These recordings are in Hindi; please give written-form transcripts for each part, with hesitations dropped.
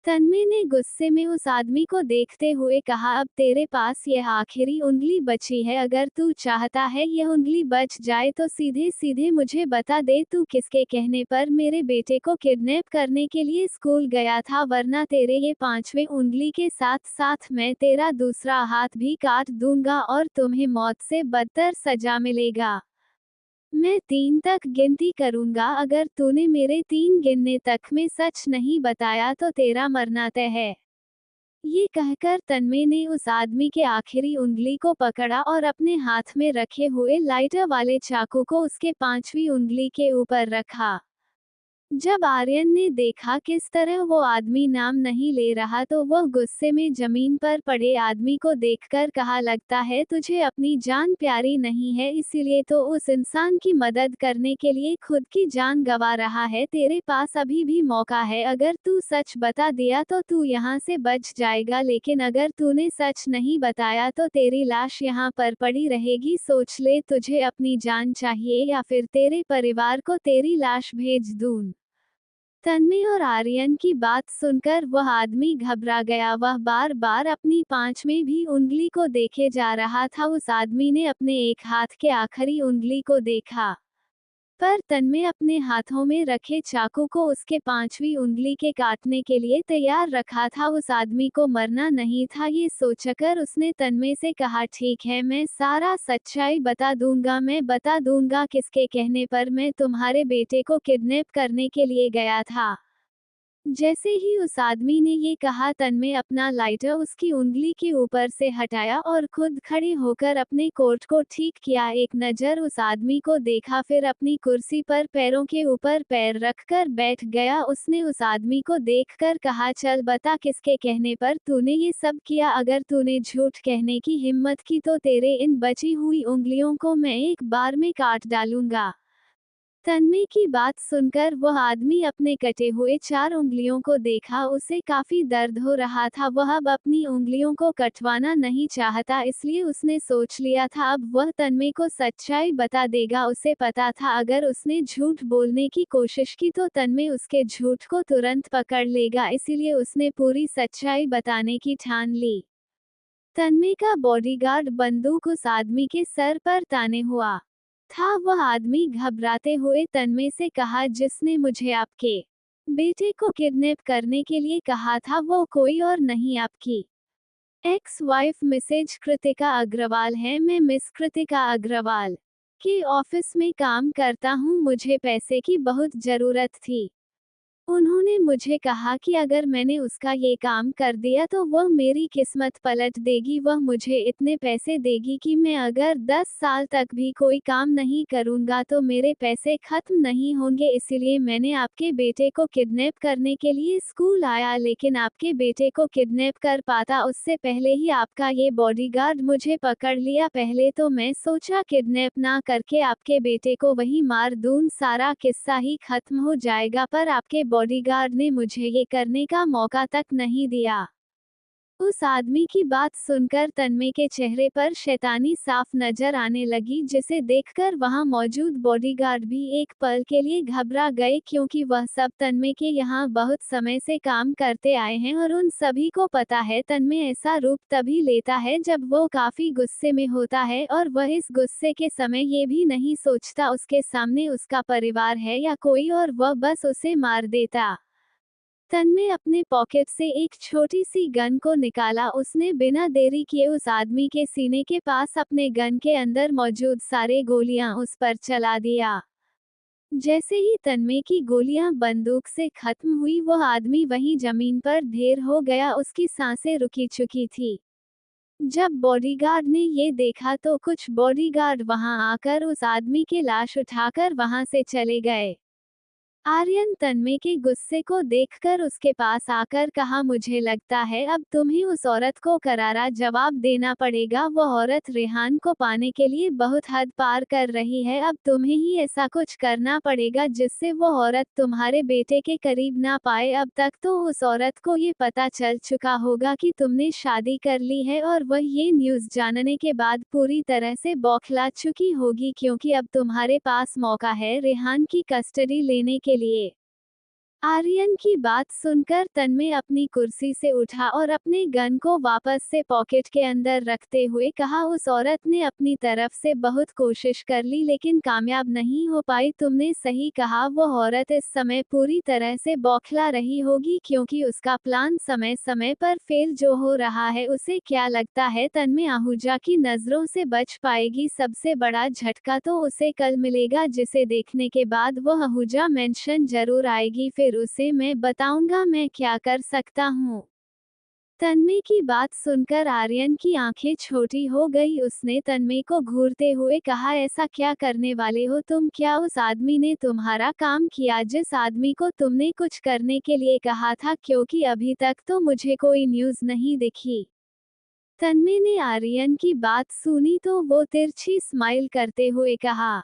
तन्मय ने गुस्से में उस आदमी को देखते हुए कहा, अब तेरे पास यह आखिरी उंगली बची है। अगर तू चाहता है यह उंगली बच जाए तो सीधे सीधे मुझे बता दे, तू किसके कहने पर मेरे बेटे को किडनैप करने के लिए स्कूल गया था, वरना तेरे ये पांचवें उंगली के साथ साथ मैं तेरा दूसरा हाथ भी काट दूंगा और तुम्हें मौत से बदतर सजा मिलेगा। मैं 3 तक गिनती करूंगा, अगर तूने मेरे 3 गिनने तक में सच नहीं बताया तो तेरा मरना तय है। ये कहकर तन्मय ने उस आदमी के आखिरी उंगली को पकड़ा और अपने हाथ में रखे हुए लाइटर वाले चाकू को उसके 5वीं उंगली के ऊपर रखा। जब आर्यन ने देखा किस तरह वो आदमी नाम नहीं ले रहा तो वह गुस्से में जमीन पर पड़े आदमी को देखकर कहा, लगता है तुझे अपनी जान प्यारी नहीं है, इसीलिए तो उस इंसान की मदद करने के लिए खुद की जान गंवा रहा है। तेरे पास अभी भी मौका है, अगर तू सच बता दिया तो तू यहाँ से बच जाएगा, लेकिन अगर तूने सच नहीं बताया तो तेरी लाश यहाँ पर पड़ी रहेगी। सोच ले, तुझे अपनी जान चाहिए या फिर तेरे परिवार को तेरी लाश भेज दूं। तन्मय और आर्यन की बात सुनकर वह आदमी घबरा गया। वह बार बार अपनी 5वीं भी उंगली को देखे जा रहा था। उस आदमी ने अपने एक हाथ के आखिरी उंगली को देखा, पर तन्मय अपने हाथों में रखे चाकू को उसके 5वीं उंगली के काटने के लिए तैयार रखा था। उस आदमी को मरना नहीं था, ये सोचकर उसने तन्मय से कहा, ठीक है, मैं सारा सच्चाई बता दूंगा। मैं बता दूंगा किसके कहने पर मैं तुम्हारे बेटे को किडनैप करने के लिए गया था। जैसे ही उस आदमी ने ये कहा, तन्मय अपना लाइटर उसकी उंगली के ऊपर से हटाया और खुद खड़े होकर अपने कोट को ठीक किया। एक नज़र उस आदमी को देखा, फिर अपनी कुर्सी पर पैरों के ऊपर पैर रखकर बैठ गया। उसने उस आदमी को देखकर कहा, चल बता, किसके कहने पर तूने ये सब किया। अगर तूने झूठ कहने की हिम्मत की तो तेरे इन बची हुई उंगलियों को मैं एक बार में काट डालूंगा। तन्मय की बात सुनकर वह आदमी अपने कटे हुए 4 उंगलियों को देखा। उसे काफी दर्द हो रहा था। वह अब अपनी उंगलियों को कटवाना नहीं चाहता, इसलिए उसने सोच लिया था अब वह तन्मय को सच्चाई बता देगा। उसे पता था अगर उसने झूठ बोलने की कोशिश की तो तन्मय उसके झूठ को तुरंत पकड़ लेगा, इसीलिए उसने पूरी सच्चाई बताने की ठान ली। तन्मय का बॉडीगार्ड बंदूक उस आदमी के सर पर ताने हुआ था। वह आदमी घबराते हुए तन्मय से कहा, जिसने मुझे आपके बेटे को किडनैप करने के लिए कहा था वो कोई और नहीं, आपकी ex wife Mrs Kritika Agarwal है। मैं मिस कृतिका अग्रवाल के ऑफिस में काम करता हूँ। मुझे पैसे की बहुत ज़रूरत थी। उन्होंने मुझे कहा कि अगर मैंने उसका ये काम कर दिया तो वह मेरी किस्मत पलट देगी। वह मुझे इतने पैसे देगी कि मैं अगर 10 साल तक भी कोई काम नहीं करूंगा तो मेरे पैसे खत्म नहीं होंगे। इसीलिए मैंने आपके बेटे को किडनैप करने के लिए स्कूल आया, लेकिन आपके बेटे को किडनैप कर पाता उससे पहले ही आपका ये बॉडीगार्ड मुझे पकड़ लिया। पहले तो मैं सोचा किडनैप ना करके आपके बेटे को वहीं मार दूं, सारा किस्सा ही खत्म हो जाएगा, पर आपके बॉडीगार्ड ने मुझे ये करने का मौका तक नहीं दिया। उस आदमी की बात सुनकर तन्मय के चेहरे पर शैतानी साफ नजर आने लगी, जिसे देखकर वहां मौजूद बॉडीगार्ड भी एक पल के लिए घबरा गए, क्योंकि वह सब तन्मय के यहाँ बहुत समय से काम करते आए हैं और उन सभी को पता है तन्मय ऐसा रूप तभी लेता है जब वो काफी गुस्से में होता है, और वह इस गुस्से के समय ये भी नहीं सोचता उसके सामने उसका परिवार है या कोई और, वह बस उसे मार देता। तन्मय अपने पॉकेट से एक छोटी सी गन को निकाला। उसने बिना देरी किए उस आदमी के सीने के पास अपने गन के अंदर मौजूद सारे गोलियां उस पर चला दिया। जैसे ही तन्मय की गोलियां बंदूक से खत्म हुई वह आदमी वहीं जमीन पर ढेर हो गया। उसकी सांसें रुकी चुकी थी। जब बॉडीगार्ड ने ये देखा तो कुछ बॉडीगार्ड वहां आकर उस आदमी की लाश उठाकर वहां से चले गए। आर्यन तन्मय के गुस्से को देखकर उसके पास आकर कहा, मुझे लगता है अब तुम्हें उस औरत को करारा जवाब देना पड़ेगा। वह औरत रेहान को पाने के लिए बहुत हद पार कर रही है। अब तुम्हें ही ऐसा कुछ करना पड़ेगा जिससे वो औरत तुम्हारे बेटे के करीब ना पाए। अब तक तो उस औरत को ये पता चल चुका होगा कि तुमने शादी कर ली है, और वह ये न्यूज़ जानने के बाद पूरी तरह से बौखला चुकी होगी, क्योंकि अब तुम्हारे पास मौका है रेहान की कस्टडी लेने के लिए। आर्यन की बात सुनकर तन्मय अपनी कुर्सी से उठा और अपने गन को वापस से पॉकेट के अंदर रखते हुए कहा, उस औरत ने अपनी तरफ से बहुत कोशिश कर ली लेकिन कामयाब नहीं हो पाई। तुमने सही कहा, वो औरत इस समय पूरी तरह से बौखला रही होगी क्योंकि उसका प्लान समय समय पर फेल जो हो रहा है। उसे क्या लगता है तन्मय आहूजा की नजरों से बच पाएगी? सबसे बड़ा झटका तो उसे कल मिलेगा जिसे देखने के बाद वो आहूजा मेंशन जरूर आएगी। फिर उसे मैं बताऊंगा मैं क्या कर सकता हूँ। तन्मय की बात सुनकर आर्यन की आंखें छोटी हो गई। उसने तन्मय को घूरते हुए कहा, ऐसा क्या करने वाले हो तुम? क्या उस आदमी ने तुम्हारा काम किया जिस आदमी को तुमने कुछ करने के लिए कहा था? क्योंकि अभी तक तो मुझे कोई न्यूज़ नहीं दिखी। तन्मय ने आर्यन की बात सुनी तो वो तिरछी स्माइल करते हुए कहा,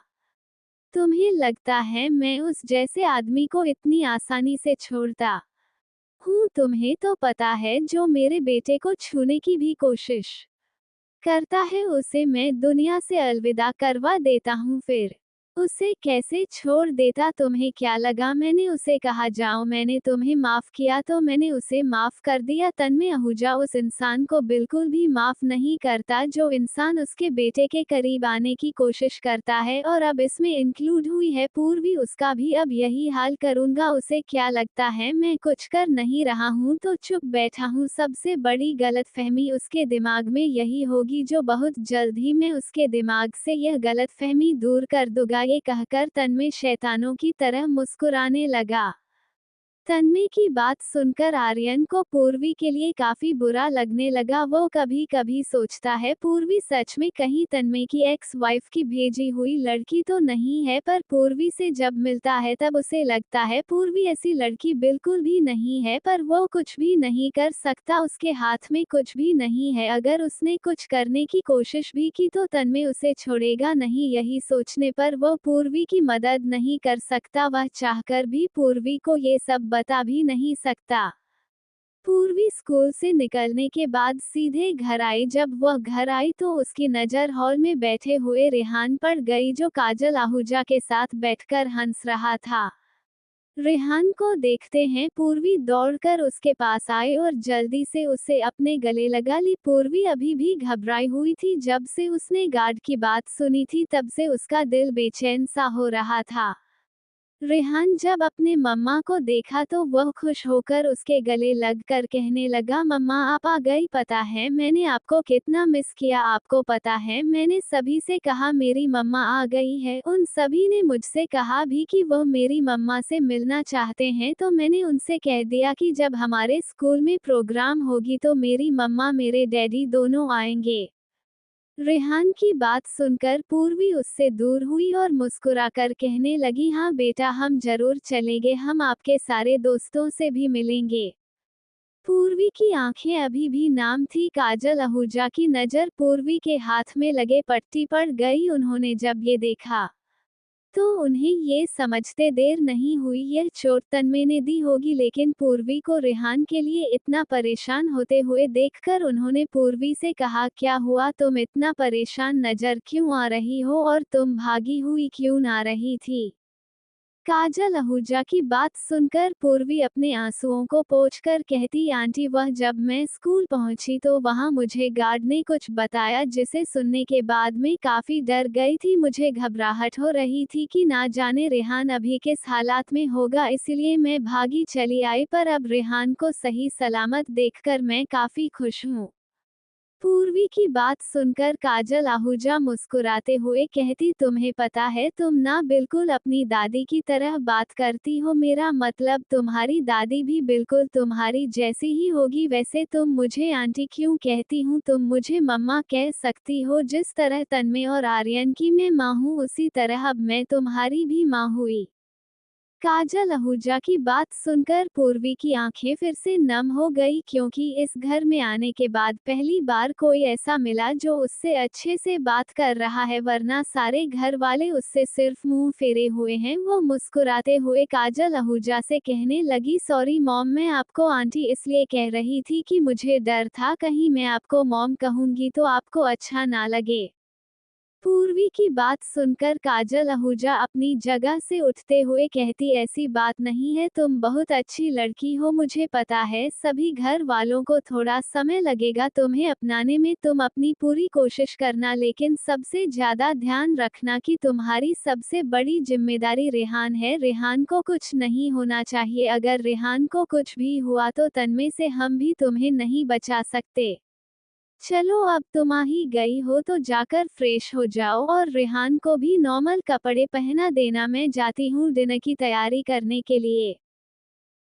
तुम्हें लगता है मैं उस जैसे आदमी को इतनी आसानी से छोड़ता हूँ? तुम्हें तो पता है जो मेरे बेटे को छूने की भी कोशिश करता है उसे मैं दुनिया से अलविदा करवा देता हूँ। फिर उसे कैसे छोड़ देता? तुम्हें क्या लगा मैंने उसे कहा जाओ मैंने तुम्हें माफ किया तो मैंने उसे माफ कर दिया? तन्मय आहूजा उस इंसान को बिल्कुल भी माफ नहीं करता जो इंसान उसके बेटे के करीब आने की कोशिश करता है, और अब इसमें इंक्लूड हुई है पूर्वी। उसका भी अब यही हाल करूंगा। उसे क्या लगता है मैं कुछ कर नहीं रहा हूँ तो चुप बैठा हूँ? सबसे बड़ी गलतफहमी उसके दिमाग में यही होगी जो बहुत जल्द ही मैं उसके दिमाग से यह गलतफहमी दूर कर दूंगा। ये कहकर तन्मय शैतानों की तरह मुस्कुराने लगा। तन्मय की बात सुनकर आर्यन को पूर्वी के लिए काफी बुरा लगने लगा। वो कभी कभी सोचता है पूर्वी सच में कहीं तन्मय की एक्स वाइफ की भेजी हुई लड़की तो नहीं है, पर पूर्वी से जब मिलता है तब उसे लगता है पूर्वी ऐसी लड़की बिल्कुल भी नहीं है। पर वो कुछ भी नहीं कर सकता, उसके हाथ में कुछ भी नहीं है। अगर उसने कुछ करने की कोशिश भी की तो तन्मय उसे छोड़ेगा नहीं। यही सोचने पर वो पूर्वी की मदद नहीं कर सकता। वह चाहकर भी पूर्वी को ये सब बता भी नहीं सकता। पूर्वी स्कूल से निकलने के बाद सीधे घर आई। जब वह घर आई तो उसकी नज़र हॉल में बैठे हुए रेहान पर गई जो काजल आहूजा के साथ बैठकर हंस रहा था। रेहान को देखते हैं पूर्वी दौड़कर उसके पास आई और जल्दी से उसे अपने गले लगा ली। पूर्वी अभी भी घबराई हुई थी। जब से उसने गार्ड की बात सुनी थी तब से उसका दिल बेचैन सा हो रहा था। रेहान जब अपने मम्मा को देखा तो वह खुश होकर उसके गले लगकर कहने लगा, मम्मा आप आ गई। पता है मैंने आपको कितना मिस किया। आपको पता है मैंने सभी से कहा मेरी मम्मा आ गई है। उन सभी ने मुझसे कहा भी कि वह मेरी मम्मा से मिलना चाहते हैं, तो मैंने उनसे कह दिया कि जब हमारे स्कूल में प्रोग्राम होगी तो मेरी मम्मा मेरे डैडी दोनों आएंगे। रेहान की बात सुनकर पूर्वी उससे दूर हुई और मुस्कुराकर कहने लगी, हाँ बेटा हम जरूर चलेंगे, हम आपके सारे दोस्तों से भी मिलेंगे। पूर्वी की आंखें अभी भी नाम थी। काजल आहूजा की नज़र पूर्वी के हाथ में लगे पट्टी पर गई। उन्होंने जब ये देखा तो उन्हें ये समझते देर नहीं हुई यह चोट तन्मय ने दी होगी, लेकिन पूर्वी को रेहान के लिए इतना परेशान होते हुए देखकर उन्होंने पूर्वी से कहा, क्या हुआ? तुम इतना परेशान नजर क्यों आ रही हो और तुम भागी हुई क्यों ना रही थी? काजल आहूजा की बात सुनकर पूर्वी अपने आंसुओं को पोंछकर कहती, आंटी वह जब मैं स्कूल पहुंची तो वहां मुझे गार्ड ने कुछ बताया जिसे सुनने के बाद मैं काफी डर गई थी। मुझे घबराहट हो रही थी कि ना जाने रेहान अभी किस हालात में होगा, इसलिए मैं भागी चली आई। पर अब रेहान को सही सलामत देखकर मैं काफी खुश हूँ। पूर्वी की बात सुनकर काजल आहूजा मुस्कुराते हुए कहती, तुम्हें पता है तुम ना बिल्कुल अपनी दादी की तरह बात करती हो। मेरा मतलब तुम्हारी दादी भी बिल्कुल तुम्हारी जैसी ही होगी। वैसे तुम मुझे आंटी क्यों कहती हूँ? तुम मुझे मम्मा कह सकती हो। जिस तरह तन्मय और आर्यन की मैं माँ हूँ उसी तरह अब मैं तुम्हारी भी माँ हुई। काजल आहूजा की बात सुनकर पूर्वी की आंखें फिर से नम हो गई, क्योंकि इस घर में आने के बाद पहली बार कोई ऐसा मिला जो उससे अच्छे से बात कर रहा है, वरना सारे घर वाले उससे सिर्फ मुंह फेरे हुए हैं। वो मुस्कुराते हुए काजल आहूजा से कहने लगी, सॉरी मॉम, मैं आपको आंटी इसलिए कह रही थी कि मुझे डर था कहीं मैं आपको मॉम कहूंगी तो आपको अच्छा ना लगे। पूर्वी की बात सुनकर काजल आहूजा अपनी जगह से उठते हुए कहती, ऐसी बात नहीं है, तुम बहुत अच्छी लड़की हो, मुझे पता है सभी घर वालों को थोड़ा समय लगेगा तुम्हें अपनाने में, तुम अपनी पूरी कोशिश करना, लेकिन सबसे ज्यादा ध्यान रखना कि तुम्हारी सबसे बड़ी जिम्मेदारी रेहान है, रेहान को कुछ नहीं होना चाहिए, अगर रेहान को कुछ भी हुआ तो तन्मय से हम भी तुम्हें नहीं बचा सकते। चलो अब तुम आ ही गई हो तो जाकर फ्रेश हो जाओ और रेहान को भी नॉर्मल कपड़े पहना देना, मैं जाती हूँ डिनर की तैयारी करने के लिए।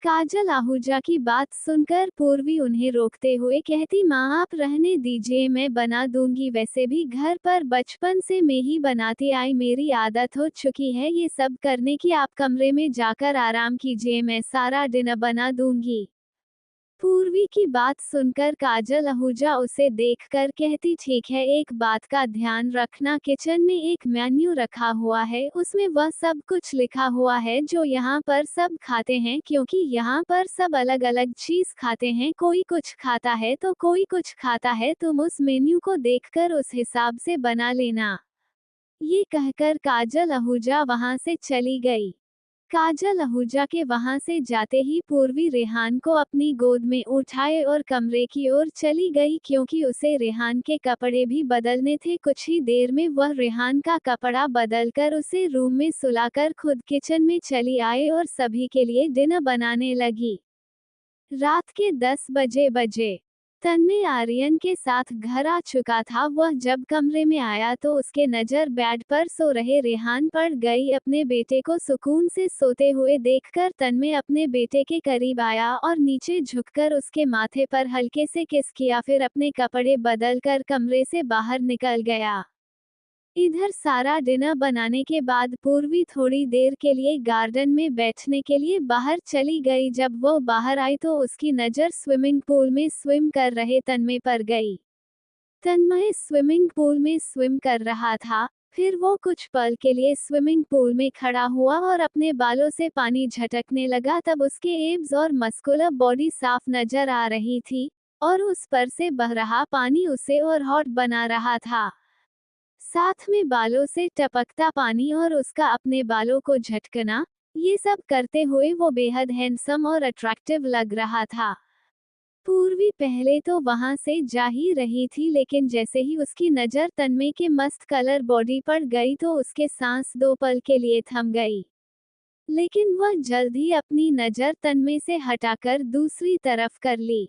काजल आहूजा की बात सुनकर पूर्वी उन्हें रोकते हुए कहती, माँ आप रहने दीजिए, मैं बना दूंगी, वैसे भी घर पर बचपन से मैं ही बनाती आई, मेरी आदत हो चुकी है ये सब करने की, आप कमरे में जाकर आराम कीजिए, मैं सारा डिनर बना दूंगी। पूर्वी की बात सुनकर काजल आहूजा उसे देखकर कहती, ठीक है, एक बात का ध्यान रखना, किचन में एक मेन्यू रखा हुआ है, उसमें वह सब कुछ लिखा हुआ है जो यहाँ पर सब खाते हैं, क्योंकि यहाँ पर सब अलग अलग चीज खाते हैं, कोई कुछ खाता है तो कोई कुछ खाता है, तुम उस मेन्यू को देखकर उस हिसाब से बना लेना। ये कहकर काजल आहूजा वहां से चली गई। काजल आहूजा के वहां से जाते ही पूर्वी रेहान को अपनी गोद में उठाए और कमरे की ओर चली गई, क्योंकि उसे रेहान के कपड़े भी बदलने थे। कुछ ही देर में वह रेहान का कपड़ा बदलकर उसे रूम में सुलाकर खुद किचन में चली आई और सभी के लिए डिनर बनाने लगी। रात के 10 बजे तन्मय आर्यन के साथ घर आ चुका था। वह जब कमरे में आया तो उसके नजर बेड पर सो रहे रेहान पर गई। अपने बेटे को सुकून से सोते हुए देखकर तन्मय अपने बेटे के करीब आया और नीचे झुककर उसके माथे पर हल्के से किस किया, फिर अपने कपड़े बदलकर कमरे से बाहर निकल गया। इधर सारा डिनर बनाने के बाद पूर्वी थोड़ी देर के लिए गार्डन में बैठने के लिए बाहर चली गई। जब वो बाहर आई तो उसकी नज़र स्विमिंग पूल में स्विम कर रहे तन्मय पर गई। तन्मय स्विमिंग पूल में स्विम कर रहा था, फिर वो कुछ पल के लिए स्विमिंग पूल में खड़ा हुआ और अपने बालों से पानी झटकने लगा। तब उसके एब्स और मस्कुलर बॉडी साफ नजर आ रही थी और उस पर से बह रहा पानी उसे और हॉट बना रहा था। साथ में बालों से टपकता पानी और उसका अपने बालों को झटकना, ये सब करते हुए वो बेहद हैंडसम और अट्रैक्टिव लग रहा था। पूर्वी पहले तो वहां से जा ही रही थी, लेकिन जैसे ही उसकी नजर तन्मय के मस्त कलर बॉडी पर गई तो उसके सांस 2 पल के लिए थम गई। लेकिन वह जल्द ही अपनी नजर तन्मय से हटाकर दूसरी तरफ कर ली।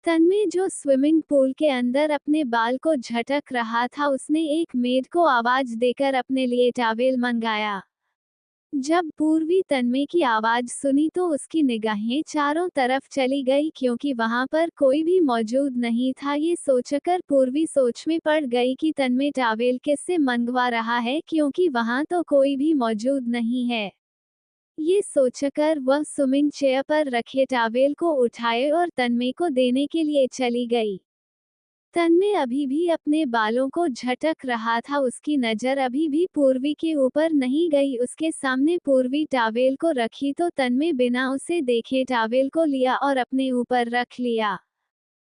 तन्मय जो स्विमिंग पूल के अंदर अपने बाल को झटक रहा था, उसने एक मेड को आवाज देकर अपने लिए टॉवेल मंगाया। जब पूर्वी तन्मय की आवाज सुनी तो उसकी निगाहें चारों तरफ चली गई, क्योंकि वहां पर कोई भी मौजूद नहीं था। ये सोचकर पूर्वी सोच में पड़ गई कि तन्मय टॉवेल किससे मंगवा रहा है, क्योंकि वहां तो कोई भी मौजूद नहीं है। ये सोचकर वह स्विमिंग चेयर पर रखे टॉवेल को उठाए और तन्मय को देने के लिए चली गई। तन्मय अभी भी अपने बालों को झटक रहा था, उसकी नजर अभी भी पूर्वी के ऊपर नहीं गई। उसके सामने पूर्वी टॉवेल को रखी तो तन्मय बिना उसे देखे टॉवेल को लिया और अपने ऊपर रख लिया।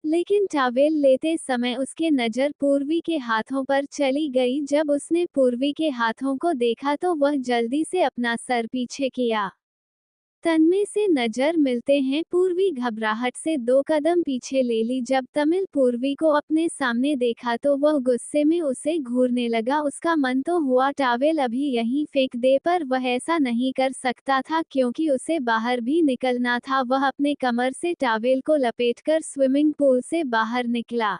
लेकिन टॉवेल लेते समय उसके नजर पूर्वी के हाथों पर चली गई। जब उसने पूर्वी के हाथों को देखा तो वह जल्दी से अपना सर पीछे किया। तन्मय से नजर मिलते हैं पूर्वी घबराहट से 2 कदम पीछे ले ली। जब तमिल पूर्वी को अपने सामने देखा तो वह गुस्से में उसे घूरने लगा। उसका मन तो हुआ टॉवेल अभी यहीं फेंक दे, पर वह ऐसा नहीं कर सकता था क्योंकि उसे बाहर भी निकलना था। वह अपने कमर से टॉवेल को लपेटकर स्विमिंग पूल से बाहर निकला।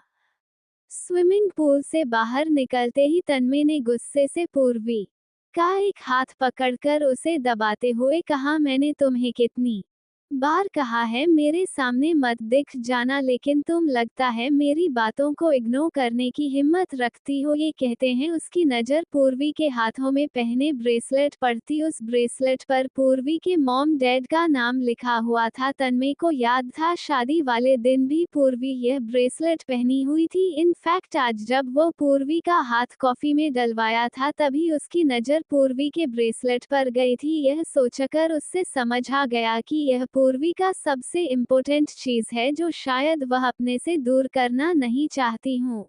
स्विमिंग पूल से बाहर निकलते ही तन्मय ने गुस्से से पूर्वी का एक हाथ पकड़कर उसे दबाते हुए कहा, मैंने तुम्हें कितनी बार कहा है मेरे सामने मत दिख जाना, लेकिन तुम लगता है मेरी बातों को इग्नोर करने की हिम्मत रखती हो। ये कहते हैं उसकी नज़र पूर्वी के हाथों में पहने ब्रेसलेट पड़ती। उस ब्रेसलेट पर पूर्वी के मॉम डैड का नाम लिखा हुआ था। तन्मय को याद था शादी वाले दिन भी पूर्वी यह ब्रेसलेट पहनी हुई थी। इनफैक्ट आज जब वो पूर्वी का हाथ कॉफी में डलवाया था तभी उसकी नज़र पूर्वी के ब्रेसलेट पर गई थी। यह सोचकर उससे समझ आ गया कि यह पूर्वी का सबसे इम्पोर्टेंट चीज है जो शायद वह अपने से दूर करना नहीं चाहती हूँ।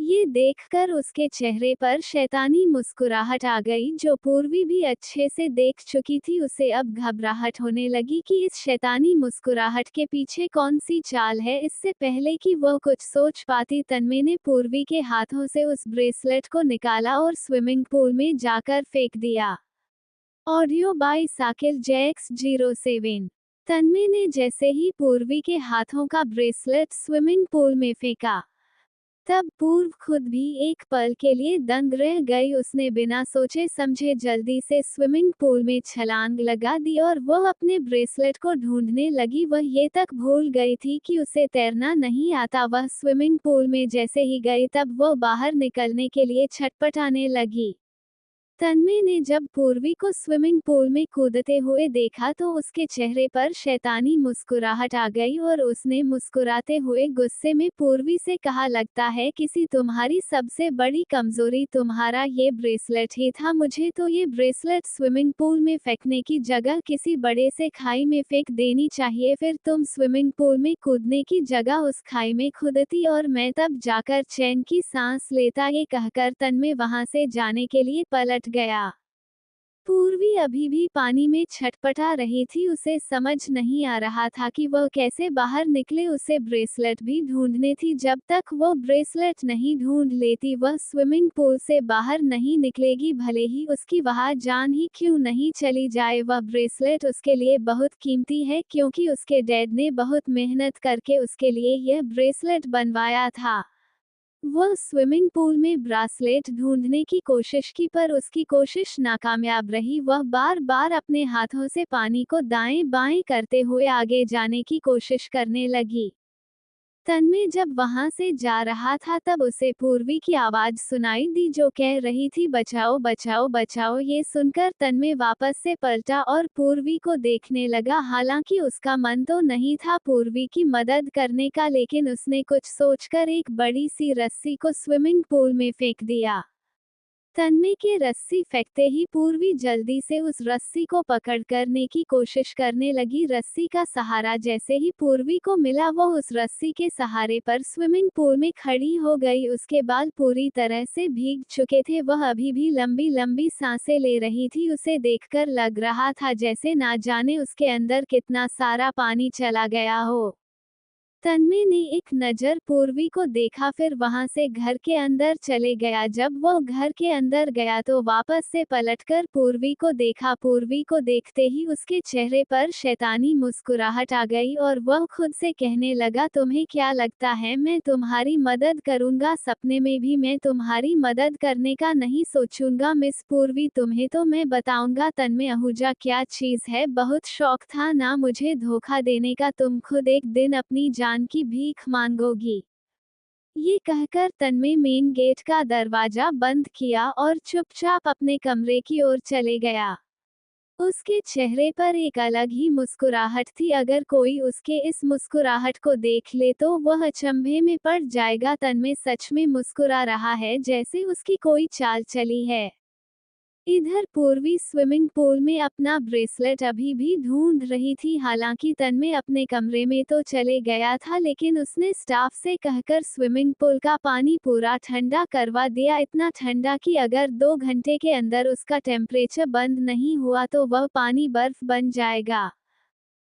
ये देखकर उसके चेहरे पर शैतानी मुस्कुराहट आ गई। जो पूर्वी भी अच्छे से देख चुकी थी, उसे अब घबराहट होने लगी कि इस शैतानी मुस्कुराहट के पीछे कौन सी चाल है। इससे पहले कि वह कुछ सोच पाती, तन्मय ने पूर्वी के हाथों से उस ब्रेसलेट को निकाला और स्विमिंग पूल में जाकर फेंक दिया। Audio bye Sakir JX07। तन्मय ने जैसे ही पूर्वी के हाथों का ब्रेसलेट स्विमिंग पूल में फेंका, तब पूर्व खुद भी एक पल के लिए दंग रह गई। उसने बिना सोचे समझे जल्दी से स्विमिंग पूल में छलांग लगा दी और वह अपने ब्रेसलेट को ढूंढने लगी। वह ये तक भूल गई थी कि उसे तैरना नहीं आता। वह स्विमिंग पूल में जैसे ही गई, तब वह बाहर निकलने के लिए छटपटाने लगी। तन्मय ने जब पूर्वी को स्विमिंग पूल में कूदते हुए देखा, तो उसके चेहरे पर शैतानी मुस्कुराहट आ गई और उसने मुस्कुराते हुए गुस्से में पूर्वी से कहा, लगता है किसी तुम्हारी सबसे बड़ी कमजोरी तुम्हारा ये ब्रेसलेट ही था। मुझे तो ये ब्रेसलेट स्विमिंग पूल में फेंकने की जगह किसी बड़े से खाई में फेंक देनी चाहिए। फिर तुम स्विमिंग पूल में कूदने की जगह उस खाई में कूदती और मैं तब जाकर चैन की सांस लेता। ये कहकर तन्मय वहां से जाने के लिए पलट गया। पूर्वी अभी भी पानी में छटपटा रही थी। उसे समझ नहीं आ रहा था कि वह कैसे बाहर निकले। उसे ब्रेसलेट भी ढूंढनी थी। जब तक वो ब्रेसलेट नहीं ढूंढ लेती, वह स्विमिंग पूल से बाहर नहीं निकलेगी, भले ही उसकी वहां जान ही क्यों नहीं चली जाए। वह ब्रेसलेट उसके लिए बहुत कीमती है, क्योंकि उसके डैड ने बहुत मेहनत करके उसके लिए यह ब्रेसलेट बनवाया था। वह स्विमिंग पूल में ब्रासलेट ढूंढने की कोशिश की, पर उसकी कोशिश नाकामयाब रही। वह बार बार अपने हाथों से पानी को दाएं बाएं करते हुए आगे जाने की कोशिश करने लगी। तन्मय जब वहां से जा रहा था, तब उसे पूर्वी की आवाज सुनाई दी, जो कह रही थी, बचाओ बचाओ बचाओ। ये सुनकर तन्मय वापस से पलटा और पूर्वी को देखने लगा। हालांकि उसका मन तो नहीं था पूर्वी की मदद करने का, लेकिन उसने कुछ सोचकर एक बड़ी सी रस्सी को स्विमिंग पूल में फेंक दिया। तन्मय के रस्सी फेंकते ही पूर्वी जल्दी से उस रस्सी को पकड़ करने की कोशिश करने लगी। रस्सी का सहारा जैसे ही पूर्वी को मिला, वो उस रस्सी के सहारे पर स्विमिंग पूल में खड़ी हो गई। उसके बाल पूरी तरह से भीग चुके थे। वह अभी भी लंबी लंबी सांसें ले रही थी। उसे देखकर लग रहा था जैसे ना जाने उसके अंदर कितना सारा पानी चला गया हो। तन्मय ने एक नज़र पूर्वी को देखा, फिर वहां से घर के अंदर चले गया। जब वह घर के अंदर गया, तो वापस से पलटकर पूर्वी को देखा। पूर्वी को देखते ही उसके चेहरे पर शैतानी मुस्कुराहट आ गई और वह खुद से कहने लगा, तुम्हें क्या लगता है मैं तुम्हारी मदद करूंगा? सपने में भी मैं तुम्हारी मदद करने का नहीं सोचूंगा। मिस पूर्वी, तुम्हें तो मैं बताऊंगा तन्मय आहूजा क्या चीज है। बहुत शौक था ना मुझे धोखा देने का, तुम खुद एक दिन अपनी जान की भीख मांगोगी। ये कहकर तन्मय मेन गेट का दरवाजा बंद किया और चुपचाप अपने कमरे की ओर चले गया। उसके चेहरे पर एक अलग ही मुस्कुराहट थी। अगर कोई उसके इस मुस्कुराहट को देख ले, तो वह अचंभे में पड़ जाएगा। तन्मय सच में मुस्कुरा रहा है, जैसे उसकी कोई चाल चली है। इधर पूर्वी स्विमिंग पूल में अपना ब्रेसलेट अभी भी ढूंढ रही थी। हालांकि तन्मय अपने कमरे में तो चले गया था, लेकिन उसने स्टाफ से कहकर स्विमिंग पूल का पानी पूरा ठंडा करवा दिया। इतना ठंडा कि अगर 2 घंटे के अंदर उसका टेम्परेचर बंद नहीं हुआ, तो वह पानी बर्फ बन जाएगा।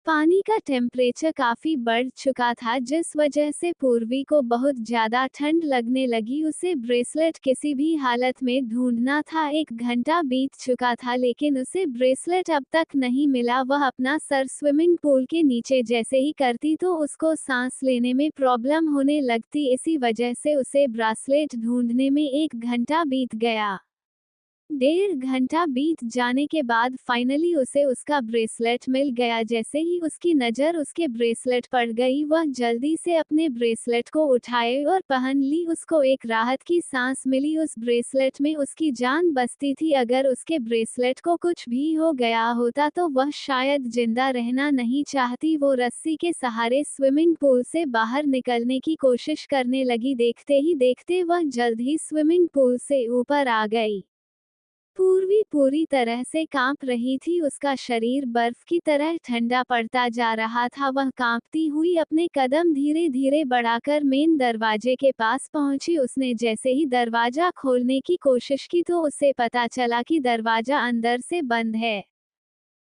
पानी का टेम्परेचर काफी बढ़ चुका था, जिस वजह से पूर्वी को बहुत ज्यादा ठंड लगने लगी। उसे ब्रेसलेट किसी भी हालत में ढूंढना था। 1 घंटा बीत चुका था, लेकिन उसे ब्रेसलेट अब तक नहीं मिला। वह अपना सर स्विमिंग पूल के नीचे जैसे ही करती, तो उसको सांस लेने में प्रॉब्लम होने लगती। इसी वजह से उसे ब्रेसलेट ढूंढने में 1 घंटा बीत गया। 1.5 घंटा बीत जाने के बाद फाइनली उसे उसका ब्रेसलेट मिल गया। जैसे ही उसकी नज़र उसके ब्रेसलेट पड़ गई, वह जल्दी से अपने ब्रेसलेट को उठाए और पहन ली। उसको एक राहत की सांस मिली। उस ब्रेसलेट में उसकी जान बसती थी। अगर उसके ब्रेसलेट को कुछ भी हो गया होता, तो वह शायद जिंदा रहना नहीं चाहती। वो रस्सी के सहारे स्विमिंग पूल से बाहर निकलने की कोशिश करने लगी। देखते ही देखते वह जल्द ही स्विमिंग पूल से ऊपर आ गई। पूर्वी पूरी तरह से कांप रही थी, उसका शरीर बर्फ की तरह ठंडा पड़ता जा रहा था। वह कांपती हुई अपने कदम धीरे धीरे बढ़ाकर मेन दरवाजे के पास पहुंची। उसने जैसे ही दरवाजा खोलने की कोशिश की तो उसे पता चला कि दरवाजा अंदर से बंद है।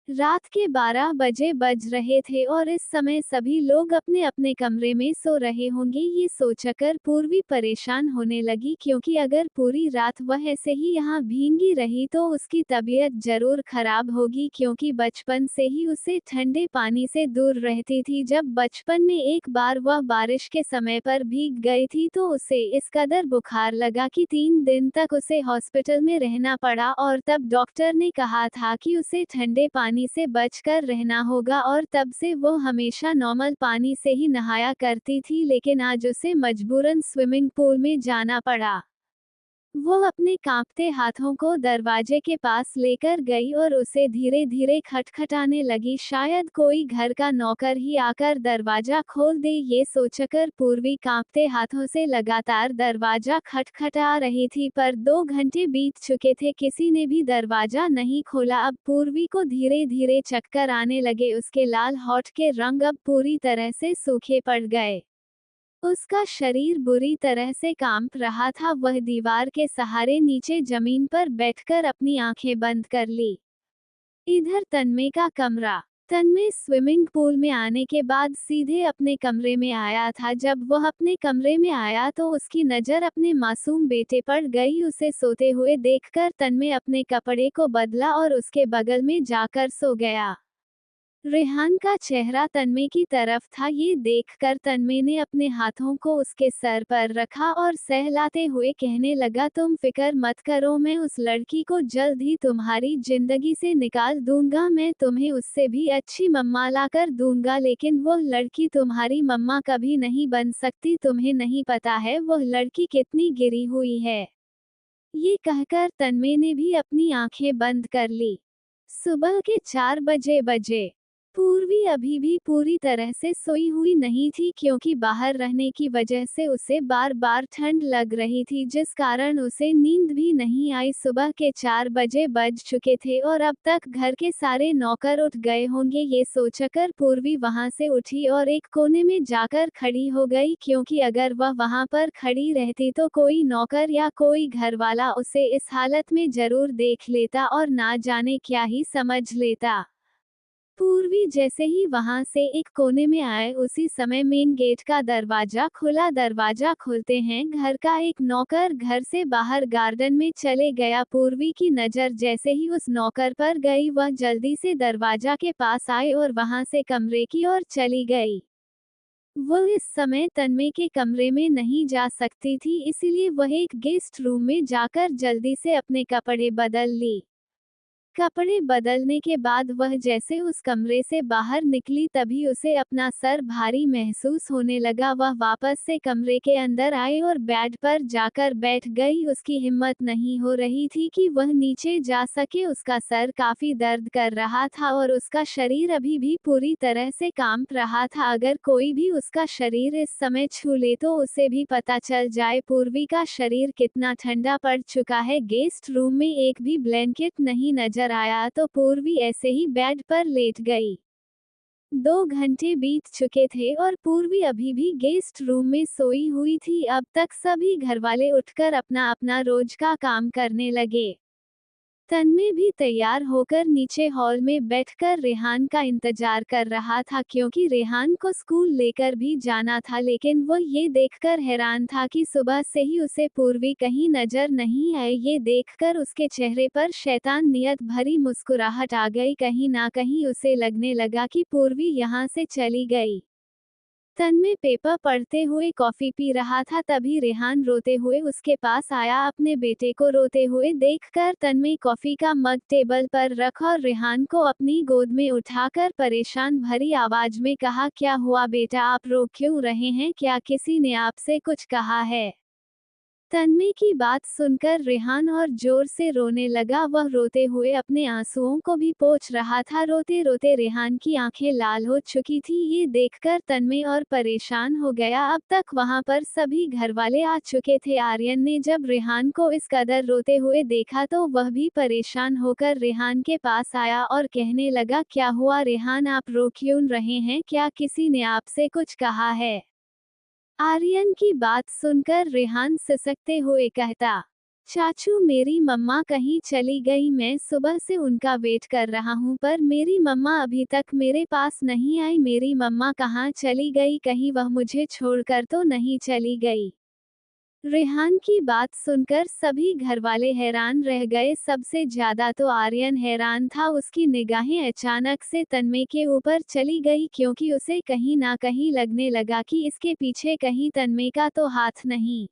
रात के 12 बजे बज रहे थे और इस समय सभी लोग अपने अपने कमरे में सो रहे होंगे। ये सोचकर पूर्वी परेशान होने लगी, क्योंकि अगर पूरी रात वह ऐसे ही यहाँ भींगी रही तो उसकी तबीयत जरूर खराब होगी, क्योंकि बचपन से ही उसे ठंडे पानी से दूर रहती थी। जब बचपन में एक बार वह बारिश के समय पर भीग गई थी तो उसे इस कदर बुखार लगा कि 3 दिन तक उसे हॉस्पिटल में रहना पड़ा, और तब डॉक्टर ने कहा था कि उसे ठंडे पानी से बचकर रहना होगा, और तब से वो हमेशा नॉर्मल पानी से ही नहाया करती थी। लेकिन आज उसे मजबूरन स्विमिंग पूल में जाना पड़ा। वो अपने कांपते हाथों को दरवाजे के पास लेकर गई और उसे धीरे धीरे खटखटाने लगी। शायद कोई घर का नौकर ही आकर दरवाजा खोल दे। ये सोचकर पूर्वी कांपते हाथों से लगातार दरवाजा खटखटा रही थी, पर 2 घंटे बीत चुके थे, किसी ने भी दरवाजा नहीं खोला। अब पूर्वी को धीरे धीरे चक्कर आने लगे। उसके लाल होठ के रंग अब पूरी तरह से सूखे पड़ गए। उसका शरीर बुरी तरह से कांप रहा था। वह दीवार के सहारे नीचे जमीन पर बैठकर अपनी आंखें बंद कर ली। इधर तन्मय का कमरा। तन्मय स्विमिंग पूल में आने के बाद सीधे अपने कमरे में आया था। जब वह अपने कमरे में आया तो उसकी नज़र अपने मासूम बेटे पर गई। उसे सोते हुए देखकर तन्मय अपने कपड़े को बदला और उसके बगल में जाकर सो गया। रेहान का चेहरा तन्मय की तरफ था। ये देखकर तन्मय ने अपने हाथों को उसके सर पर रखा और सहलाते हुए कहने लगा, तुम फिक्र मत करो, मैं उस लड़की को जल्द ही तुम्हारी जिंदगी से निकाल दूंगा। मैं तुम्हें उससे भी अच्छी मम्मा लाकर दूंगा, लेकिन वो लड़की तुम्हारी मम्मा कभी नहीं बन सकती। तुम्हें नहीं पता है वह लड़की कितनी गिरी हुई है। ये कहकर तन्मय ने भी अपनी आंखें बंद कर ली। सुबह के 4 बजे पूर्वी अभी भी पूरी तरह से सोई हुई नहीं थी, क्योंकि बाहर रहने की वजह से उसे बार बार ठंड लग रही थी, जिस कारण उसे नींद भी नहीं आई। सुबह के 4 बजे बज चुके थे और अब तक घर के सारे नौकर उठ गए होंगे। ये सोचकर पूर्वी वहां से उठी और एक कोने में जाकर खड़ी हो गई, क्योंकि अगर वह वहां पर खड़ी रहती तो कोई नौकर या कोई घरवाला उसे इस हालत में जरूर देख लेता और ना जाने क्या ही समझ लेता। पूर्वी जैसे ही वहां से एक कोने में आए, उसी समय मेन गेट का दरवाजा खुला। दरवाजा खुलते हैं घर का एक नौकर घर से बाहर गार्डन में चले गया। पूर्वी की नज़र जैसे ही उस नौकर पर गई, वह जल्दी से दरवाजा के पास आई और वहां से कमरे की ओर चली गई। वो इस समय तन्मय के कमरे में नहीं जा सकती थी, इसलिए वह एक गेस्ट रूम में जाकर जल्दी से अपने कपड़े बदल ली। कपड़े बदलने के बाद वह जैसे उस कमरे से बाहर निकली, तभी उसे अपना सर भारी महसूस होने लगा। वह वापस से कमरे के अंदर आई और बेड पर जाकर बैठ गई। उसकी हिम्मत नहीं हो रही थी कि वह नीचे जा सके। उसका सर काफी दर्द कर रहा था और उसका शरीर अभी भी पूरी तरह से कांप रहा था। अगर कोई भी उसका शरीर इस समय छू ले तो उसे भी पता चल जाए पूर्वी का शरीर कितना ठंडा पड़ चुका है। गेस्ट रूम में एक भी ब्लैंकेट नहीं नजर आया तो पूर्वी ऐसे ही बेड पर लेट गई। 2 घंटे बीत चुके थे और पूर्वी अभी भी गेस्ट रूम में सोई हुई थी। अब तक सभी घरवाले उठकर अपना अपना रोज का काम करने लगे। तन्मय भी तैयार होकर नीचे हॉल में बैठकर रेहान का इंतजार कर रहा था, क्योंकि रेहान को स्कूल लेकर भी जाना था। लेकिन वो ये देखकर हैरान था कि सुबह से ही उसे पूर्वी कहीं नजर नहीं आई। ये देखकर उसके चेहरे पर शैतान नियत भरी मुस्कुराहट आ गई। कहीं ना कहीं उसे लगने लगा कि पूर्वी यहाँ से चली गई। तन्मय पेपर पढ़ते हुए कॉफी पी रहा था, तभी रेहान रोते हुए उसके पास आया। अपने बेटे को रोते हुए देखकर तन्मय कॉफी का मग टेबल पर रख और रेहान को अपनी गोद में उठाकर परेशान भरी आवाज में कहा, क्या हुआ बेटा, आप रो क्यों रहे हैं? क्या किसी ने आपसे कुछ कहा है? तन्मय की बात सुनकर रेहान और जोर से रोने लगा। वह रोते हुए अपने आंसुओं को भी पोंछ रहा था। रोते रोते रेहान की आंखें लाल हो चुकी थी। ये देखकर तन्मय और परेशान हो गया। अब तक वहां पर सभी घरवाले आ चुके थे। आर्यन ने जब रेहान को इस कदर रोते हुए देखा तो वह भी परेशान होकर रेहान के पास आया और कहने लगा, क्या हुआ रेहान, आप रो क्यों रहे हैं? क्या किसी ने आपसे कुछ कहा है? आर्यन की बात सुनकर रेहान सिसकते हुए कहता, चाचू मेरी मम्मा कहीं चली गई। मैं सुबह से उनका वेट कर रहा हूँ पर मेरी मम्मा अभी तक मेरे पास नहीं आई। मेरी मम्मा कहाँ चली गई? कहीं वह मुझे छोड़कर तो नहीं चली गई? रेहान की बात सुनकर सभी घरवाले हैरान रह गए। सबसे ज्यादा तो आर्यन हैरान था। उसकी निगाहें अचानक से तन्मय के ऊपर चली गई क्योंकि उसे कहीं ना कहीं लगने लगा कि इसके पीछे कहीं तन्मय का तो हाथ नहीं।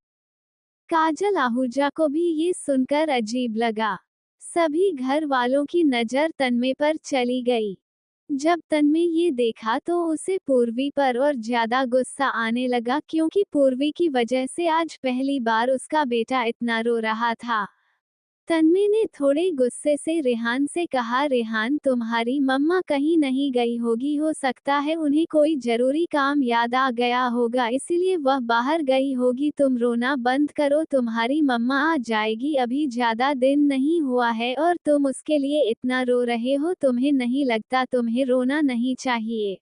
काजल आहूजा को भी ये सुनकर अजीब लगा। सभी घर वालों की नजर तन्मय पर चली गई। जब तन्मय ये देखा तो उसे पूर्वी पर और ज्यादा गुस्सा आने लगा क्योंकि पूर्वी की वजह से आज पहली बार उसका बेटा इतना रो रहा था। तन्मय ने थोड़े गुस्से से रेहान से कहा, रेहान तुम्हारी मम्मा कहीं नहीं गई होगी, हो सकता है उन्हें कोई जरूरी काम याद आ गया होगा इसीलिए वह बाहर गई होगी। तुम रोना बंद करो, तुम्हारी मम्मा आ जाएगी। अभी ज्यादा दिन नहीं हुआ है और तुम उसके लिए इतना रो रहे हो। तुम्हें नहीं लगता तुम्हें रोना नहीं चाहिए?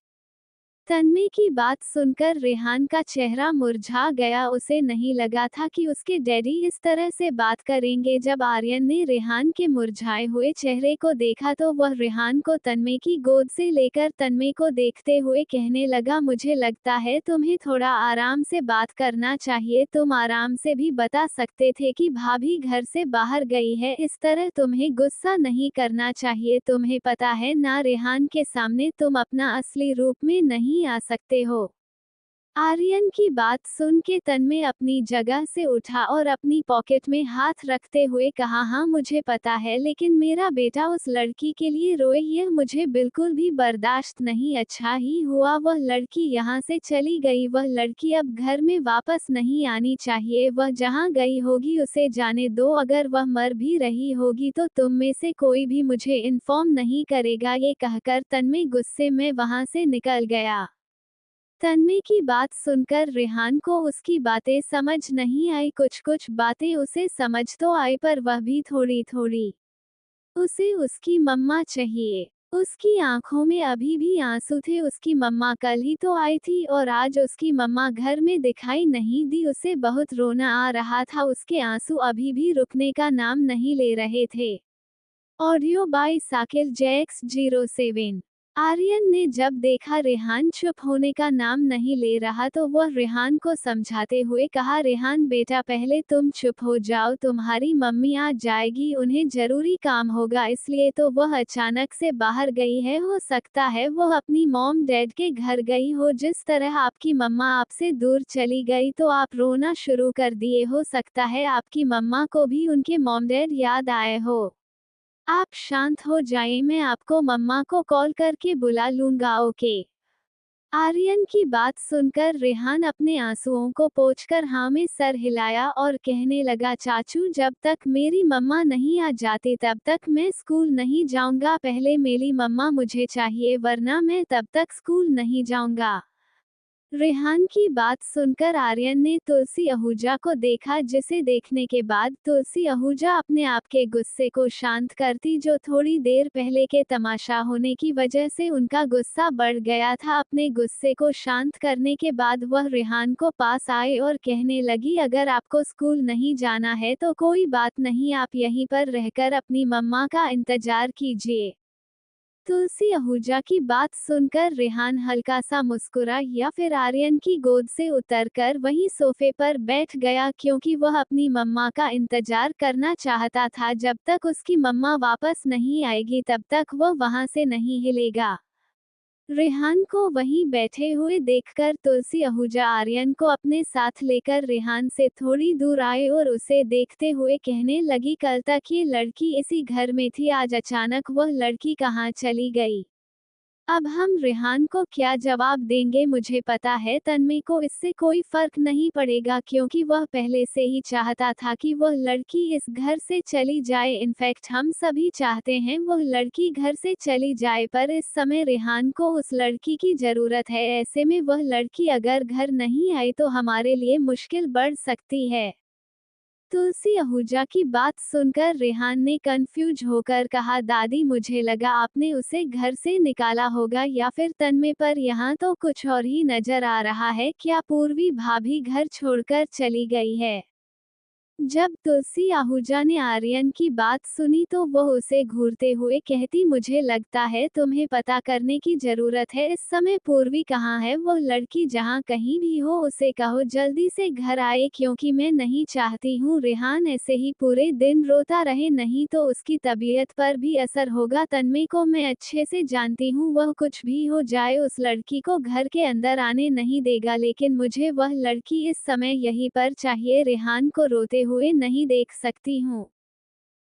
तन्मय की बात सुनकर रेहान का चेहरा मुरझा गया। उसे नहीं लगा था कि उसके डैडी इस तरह से बात करेंगे। जब आर्यन ने रेहान के मुरझाए हुए चेहरे को देखा तो वह रेहान को तन्मय की गोद से लेकर तन्मय को देखते हुए कहने लगा, मुझे लगता है तुम्हें थोड़ा आराम से बात करना चाहिए। तुम आराम से भी बता सकते थे कि भाभी घर से बाहर गई है। इस तरह तुम्हें गुस्सा नहीं करना चाहिए। तुम्हें पता है ना, रेहान के सामने तुम अपना असली रूप में नहीं आ सकते हो। आर्यन की बात सुन के तन्मय अपनी जगह से उठा और अपनी पॉकेट में हाथ रखते हुए कहा, हाँ मुझे पता है, लेकिन मेरा बेटा उस लड़की के लिए रोए यह मुझे बिल्कुल भी बर्दाश्त नहीं। अच्छा ही हुआ वह लड़की यहाँ से चली गई। वह लड़की अब घर में वापस नहीं आनी चाहिए। वह जहाँ गई होगी उसे जाने दो। अगर वह मर भी रही होगी तो तुम में से कोई भी मुझे इन्फॉर्म नहीं करेगा। ये कहकर तन्मय गुस्से में वहां से निकल गया। तन्मय की बात सुनकर रेहान को उसकी बातें समझ नहीं आई। कुछ कुछ बातें उसे समझ तो आई पर वह भी थोड़ी थोड़ी। उसे उसकी मम्मा चाहिए। उसकी आंखों में अभी भी आंसू थे। उसकी मम्मा कल ही तो आई थी और आज उसकी मम्मा घर में दिखाई नहीं दी। उसे बहुत रोना आ रहा था। उसके आंसू अभी भी रुकने का नाम नहीं ले रहे थे। Audio by Sakil JX07। Aryan ने जब देखा रेहान चुप होने का नाम नहीं ले रहा तो वह रेहान को समझाते हुए कहा, रेहान बेटा पहले तुम चुप हो जाओ। तुम्हारी मम्मी आ जाएगी, उन्हें जरूरी काम होगा इसलिए तो वह अचानक से बाहर गई है। हो सकता है वह अपनी मॉम डैड के घर गई हो। जिस तरह आपकी मम्मा आपसे दूर चली गई तो आप रोना शुरू कर दिए। हो सकता है आपकी मम्मा को भी उनके मॉम डैड याद आए हो। आप शांत हो जाइए, मैं आपको मम्मा को कॉल करके बुला लूंगा, ओके? आर्यन की बात सुनकर रेहान अपने आंसुओं को पोंछकर हाँ में सर हिलाया और कहने लगा, चाचू जब तक मेरी मम्मा नहीं आ जाती तब तक मैं स्कूल नहीं जाऊंगा। पहले मेरी मम्मा मुझे चाहिए वरना मैं तब तक स्कूल नहीं जाऊंगा। रेहान की बात सुनकर आर्यन ने तुलसी आहूजा को देखा, जिसे देखने के बाद तुलसी आहूजा अपने आप के गुस्से को शांत करती, जो थोड़ी देर पहले के तमाशा होने की वजह से उनका गुस्सा बढ़ गया था। अपने गुस्से को शांत करने के बाद वह रेहान को पास आए और कहने लगी, अगर आपको स्कूल नहीं जाना है तो कोई बात नहीं, आप यहीं पर रहकर अपनी मम्मा का इंतजार कीजिए। तुलसी आहूजा की बात सुनकर रेहान हल्का सा मुस्कुरा या फिर आर्यन की गोद से उतरकर वहीं सोफे पर बैठ गया क्योंकि वह अपनी मम्मा का इंतजार करना चाहता था। जब तक उसकी मम्मा वापस नहीं आएगी तब तक वह वहां से नहीं हिलेगा। रेहान को वहीं बैठे हुए देखकर तुलसी आहूजा आर्यन को अपने साथ लेकर रेहान से थोड़ी दूर आए और उसे देखते हुए कहने लगी, कल तक ये लड़की इसी घर में थी, आज अचानक वह लड़की कहाँ चली गई? अब हम रेहान को क्या जवाब देंगे? मुझे पता है तन्मय को इससे कोई फर्क नहीं पड़ेगा क्योंकि वह पहले से ही चाहता था कि वह लड़की इस घर से चली जाए। इनफैक्ट हम सभी चाहते हैं वह लड़की घर से चली जाए, पर इस समय रेहान को उस लड़की की जरूरत है। ऐसे में वह लड़की अगर घर नहीं आई तो हमारे लिए मुश्किल बढ़ सकती है। तुलसी आहूजा की बात सुनकर रेहान ने कंफ्यूज होकर कहा, दादी मुझे लगा आपने उसे घर से निकाला होगा या फिर तन्मय, पर यहाँ तो कुछ और ही नजर आ रहा है। क्या पूर्वी भाभी घर छोड़कर चली गई है? जब तुलसी आहूजा ने आर्यन की बात सुनी तो वह उसे घूरते हुए कहती, मुझे लगता है तुम्हें पता करने की जरूरत है इस समय पूर्वी कहाँ है। वो लड़की जहाँ कहीं भी हो उसे कहो जल्दी से घर आए, क्योंकि मैं नहीं चाहती हूँ रेहान ऐसे ही पूरे दिन रोता रहे, नहीं तो उसकी तबीयत पर भी असर होगा। तन्मय को मैं अच्छे से जानती हूँ, वह कुछ भी हो जाए उस लड़की को घर के अंदर आने नहीं देगा, लेकिन मुझे वह लड़की इस समय यहीं पर चाहिए। रेहान को रोते हुए नहीं देख सकती हूँ।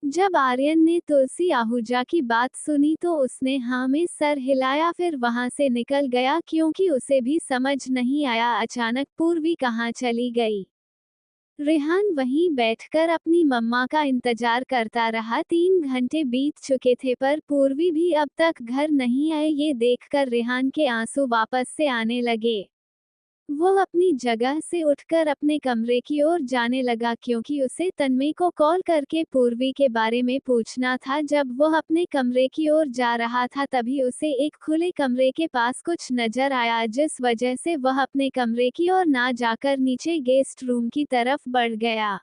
जब आर्यन ने तुलसी आहूजा की बात सुनी तो उसने हाँ में सर हिलाया, फिर वहां से निकल गया क्योंकि उसे भी समझ नहीं आया अचानक पूर्वी कहाँ चली गई। रेहान वहीं बैठकर अपनी मम्मा का इंतजार करता रहा। 3 घंटे बीत चुके थे पर पूर्वी भी अब तक घर नहीं आए। ये देखकर रेहान के आंसू वापस से आने लगे। वो अपनी जगह से उठकर अपने कमरे की ओर जाने लगा क्योंकि उसे तन्मय को कॉल करके पूर्वी के बारे में पूछना था। जब वह अपने कमरे की ओर जा रहा था तभी उसे एक खुले कमरे के पास कुछ नजर आया, जिस वजह से वह अपने कमरे की ओर ना जाकर नीचे गेस्ट रूम की तरफ बढ़ गया।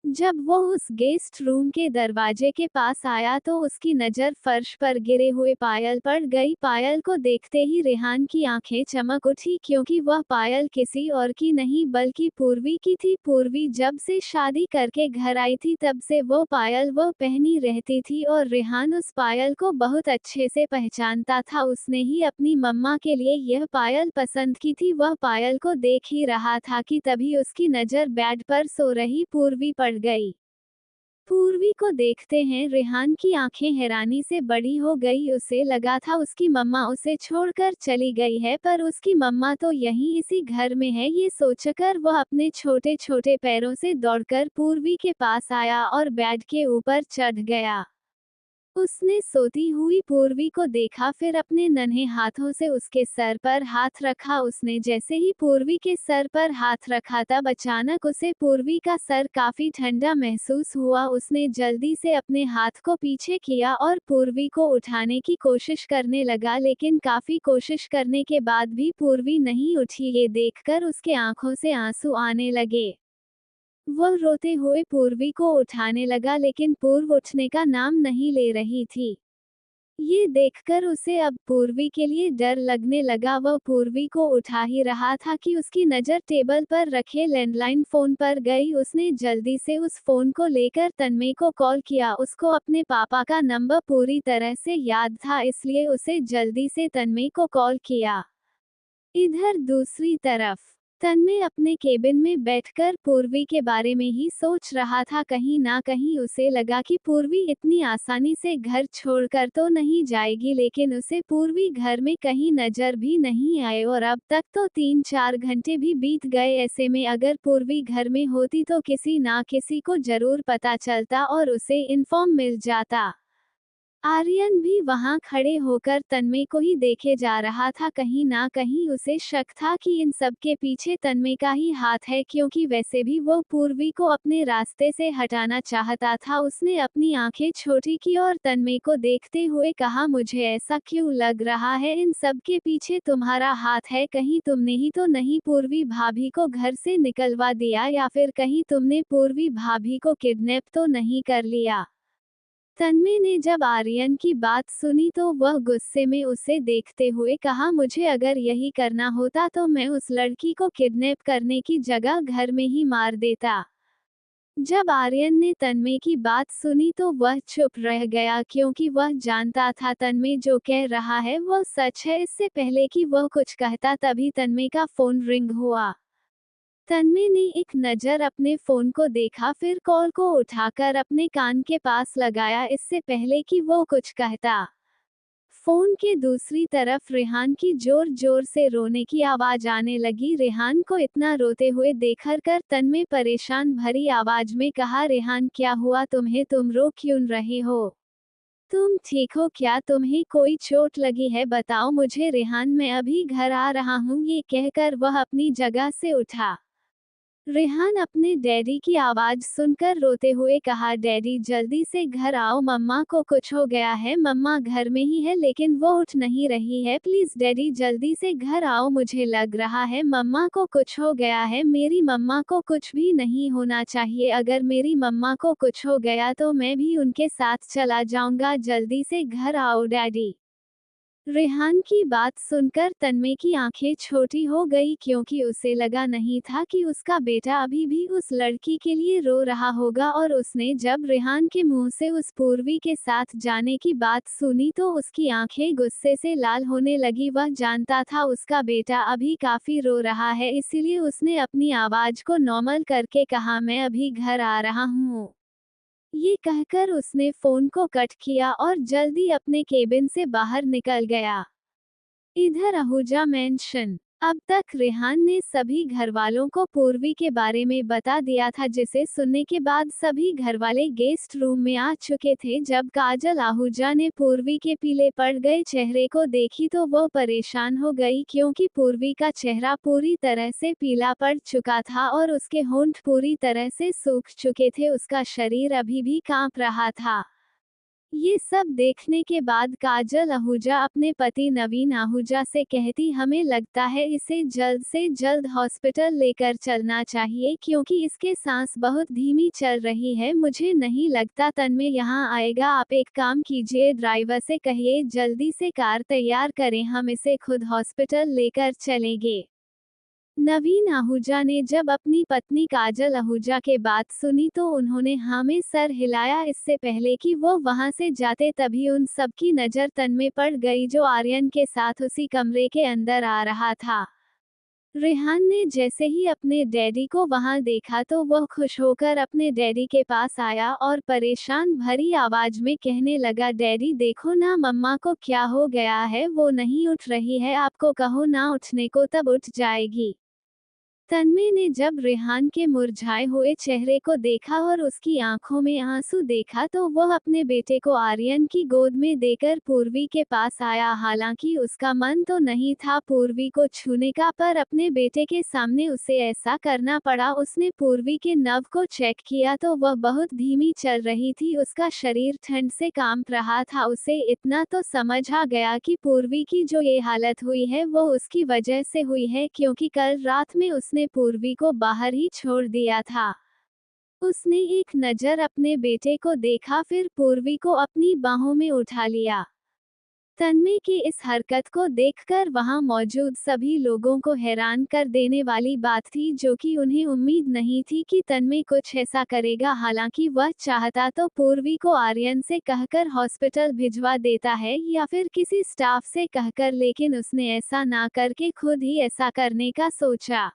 जब वो उस गेस्ट रूम के दरवाजे के पास आया तो उसकी नज़र फर्श पर गिरे हुए पायल पर गई। पायल को देखते ही रेहान की आंखें चमक उठी क्योंकि वह पायल किसी और की नहीं बल्कि पूर्वी की थी। पूर्वी जब से शादी करके घर आई थी तब से वो पायल वो पहनी रहती थी और रेहान उस पायल को बहुत अच्छे से पहचानता था। उसने ही अपनी मम्मा के लिए यह पायल पसंद की थी। वह पायल को देख ही रहा था कि तभी उसकी नज़र बेड पर सो रही पूर्वी पर गई। पूर्वी को देखते हैं रेहान की आंखें हैरानी से बड़ी हो गई। उसे लगा था उसकी मम्मा उसे छोड़कर चली गई है, पर उसकी मम्मा तो यहीं इसी घर में है। ये सोचकर वह अपने छोटे छोटे पैरों से दौड़कर पूर्वी के पास आया और बेड के ऊपर चढ़ गया। उसने सोती हुई पूर्वी को देखा, फिर अपने नन्हे हाथों से उसके सर पर हाथ रखा। उसने जैसे ही पूर्वी के सर पर हाथ रखा तब अचानक उसे पूर्वी का सर काफी ठंडा महसूस हुआ। उसने जल्दी से अपने हाथ को पीछे किया और पूर्वी को उठाने की कोशिश करने लगा, लेकिन काफी कोशिश करने के बाद भी पूर्वी नहीं उठी। ये देखकर उसके आंखों से आंसू आने लगे। वह रोते हुए पूर्वी को उठाने लगा, लेकिन पूर्व उठने का नाम नहीं ले रही थी। ये देखकर उसे अब पूर्वी के लिए डर लगने लगा। वह पूर्वी को उठा ही रहा था कि उसकी नज़र टेबल पर रखे लैंडलाइन फोन पर गई। उसने जल्दी से उस फोन को लेकर तन्मय को कॉल किया। उसको अपने पापा का नंबर पूरी तरह से याद था, इसलिए उसे जल्दी से तन्मय को कॉल किया। इधर दूसरी तरफ तन्मय अपने केबिन में बैठकर पूर्वी के बारे में ही सोच रहा था। कहीं ना कहीं उसे लगा कि पूर्वी इतनी आसानी से घर छोड़कर तो नहीं जाएगी, लेकिन उसे पूर्वी घर में कहीं नजर भी नहीं आए और अब तक तो 3-4 घंटे भी बीत गए। ऐसे में अगर पूर्वी घर में होती तो किसी ना किसी को जरूर पता चलता और उसे इन्फॉर्म मिल जाता। आर्यन भी वहां खड़े होकर तन्मय को ही देखे जा रहा था। कहीं ना कहीं उसे शक था कि इन सब के पीछे तन्मय का ही हाथ है, क्योंकि वैसे भी वो पूर्वी को अपने रास्ते से हटाना चाहता था। उसने अपनी आंखें छोटी की और तन्मय को देखते हुए कहा, मुझे ऐसा क्यों लग रहा है इन सब के पीछे तुम्हारा हाथ है? कहीं तुमने ही तो नहीं पूर्वी भाभी को घर से निकलवा दिया, या फिर कहीं तुमने पूर्वी भाभी को किडनैप तो नहीं कर लिया? तन्मय ने जब आर्यन की बात सुनी तो वह गुस्से में उसे देखते हुए कहा, मुझे अगर यही करना होता तो मैं उस लड़की को किडनैप करने की जगह घर में ही मार देता। जब आर्यन ने तन्मय की बात सुनी तो वह चुप रह गया, क्योंकि वह जानता था तन्मय जो कह रहा है वह सच है। इससे पहले कि वह कुछ कहता तभी तन्मय का फोन रिंग हुआ। तन्मय ने एक नज़र अपने फोन को देखा, फिर कॉल को उठाकर अपने कान के पास लगाया इससे पहले कि वो कुछ कहता। फोन के दूसरी तरफ रेहान की जोर जोर से रोने की आवाज आने लगी। रेहान को इतना रोते हुए देखकर तन्मय परेशान भरी आवाज में कहा, रेहान क्या हुआ तुम्हें, तुम रो क्यों रहे हो? तुम ठीक हो क्या? तुम्हें कोई चोट लगी है? बताओ मुझे। रेहान मैं अभी घर आ रहा हूँ, ये कहकर वह अपनी जगह से उठा। रेहान अपने डैडी की आवाज सुनकर रोते हुए कहा, डैडी जल्दी से घर आओ, मम्मा को कुछ हो गया है। मम्मा घर में ही है लेकिन वो उठ नहीं रही है। प्लीज डैडी जल्दी से घर आओ, मुझे लग रहा है मम्मा को कुछ हो गया है। मेरी मम्मा को कुछ भी नहीं होना चाहिए। अगर मेरी मम्मा को कुछ हो गया तो मैं भी उनके साथ चला जाऊंगा। जल्दी से घर आओ डैडी। रेहान की बात सुनकर तन्मय की आंखें छोटी हो गई, क्योंकि उसे लगा नहीं था कि उसका बेटा अभी भी उस लड़की के लिए रो रहा होगा। और उसने जब रेहान के मुंह से उस पूर्वी के साथ जाने की बात सुनी तो उसकी आंखें गुस्से से लाल होने लगी। वह जानता था उसका बेटा अभी काफी रो रहा है, इसीलिए उसने अपनी आवाज को नॉर्मल करके कहा, मैं अभी घर आ रहा हूँ। ये कहकर उसने फोन को कट किया और जल्दी अपने केबिन से बाहर निकल गया। इधर आहूजा मेंशन। अब तक रेहान ने सभी घरवालों को पूर्वी के बारे में बता दिया था, जिसे सुनने के बाद सभी घरवाले गेस्ट रूम में आ चुके थे। जब काजल आहूजा ने पूर्वी के पीले पड़ गए चेहरे को देखी तो वो परेशान हो गई, क्योंकि पूर्वी का चेहरा पूरी तरह से पीला पड़ चुका था और उसके होंठ पूरी तरह से सूख चुके थे। उसका शरीर अभी भी कांप रहा था। ये सब देखने के बाद काजल आहूजा अपने पति नवीन आहूजा से कहती, हमें लगता है इसे जल्द से जल्द हॉस्पिटल लेकर चलना चाहिए, क्योंकि इसके सांस बहुत धीमी चल रही है। मुझे नहीं लगता तन्मय यहाँ आएगा। आप एक काम कीजिए, ड्राइवर से कहिए जल्दी से कार तैयार करें, हम इसे खुद हॉस्पिटल लेकर चलेंगे। नवीन आहूजा ने जब अपनी पत्नी काजल आहूजा के बात सुनी तो उन्होंने हाँ में सर हिलाया। इससे पहले कि वो वहां से जाते तभी उन सबकी नजर तन्मय पड़ गई, जो आर्यन के साथ उसी कमरे के अंदर आ रहा था। रेहान ने जैसे ही अपने डैडी को वहां देखा तो वह खुश होकर अपने डैडी के पास आया और परेशान भरी आवाज में कहने लगा, डैडी देखो ना मम्मा को क्या हो गया है, वो नहीं उठ रही है। आपको कहो ना उठने को, तब उठ जाएगी। तन्मय ने जब रेहान के मुरझाए हुए चेहरे को देखा और उसकी आंखों में आंसू देखा तो वह अपने बेटे को आर्यन की गोद में देकर पूर्वी के पास आया। हालांकि उसका मन तो नहीं था पूर्वी को छूने का, पर अपने बेटे के सामने उसे ऐसा करना पड़ा। उसने पूर्वी के नव को चेक किया तो वह बहुत धीमी चल रही थी। उसका शरीर ठंड से कांप रहा था। उसे इतना तो समझ आ गया कि पूर्वी की जो ये हालत हुई है वो उसकी वजह से हुई है, क्योंकि कल रात में उसने पूर्वी को बाहर ही छोड़ दिया था। उसने एक नजर अपने बेटे को देखा, फिर पूर्वी को अपनी बाहों में उठा लिया। तन्मय की इस हरकत को देखकर वहां मौजूद सभी लोगों को हैरान कर देने वाली बात थी, जो कि उन्हें उम्मीद नहीं थी कि तन्मय कुछ ऐसा करेगा। हालांकि वह चाहता तो पूर्वी को आर्यन से कहकर हॉस्पिटल भिजवा देता है या फिर किसी स्टाफ से कहकर, लेकिन उसने ऐसा ना करके खुद ही ऐसा करने का सोचा।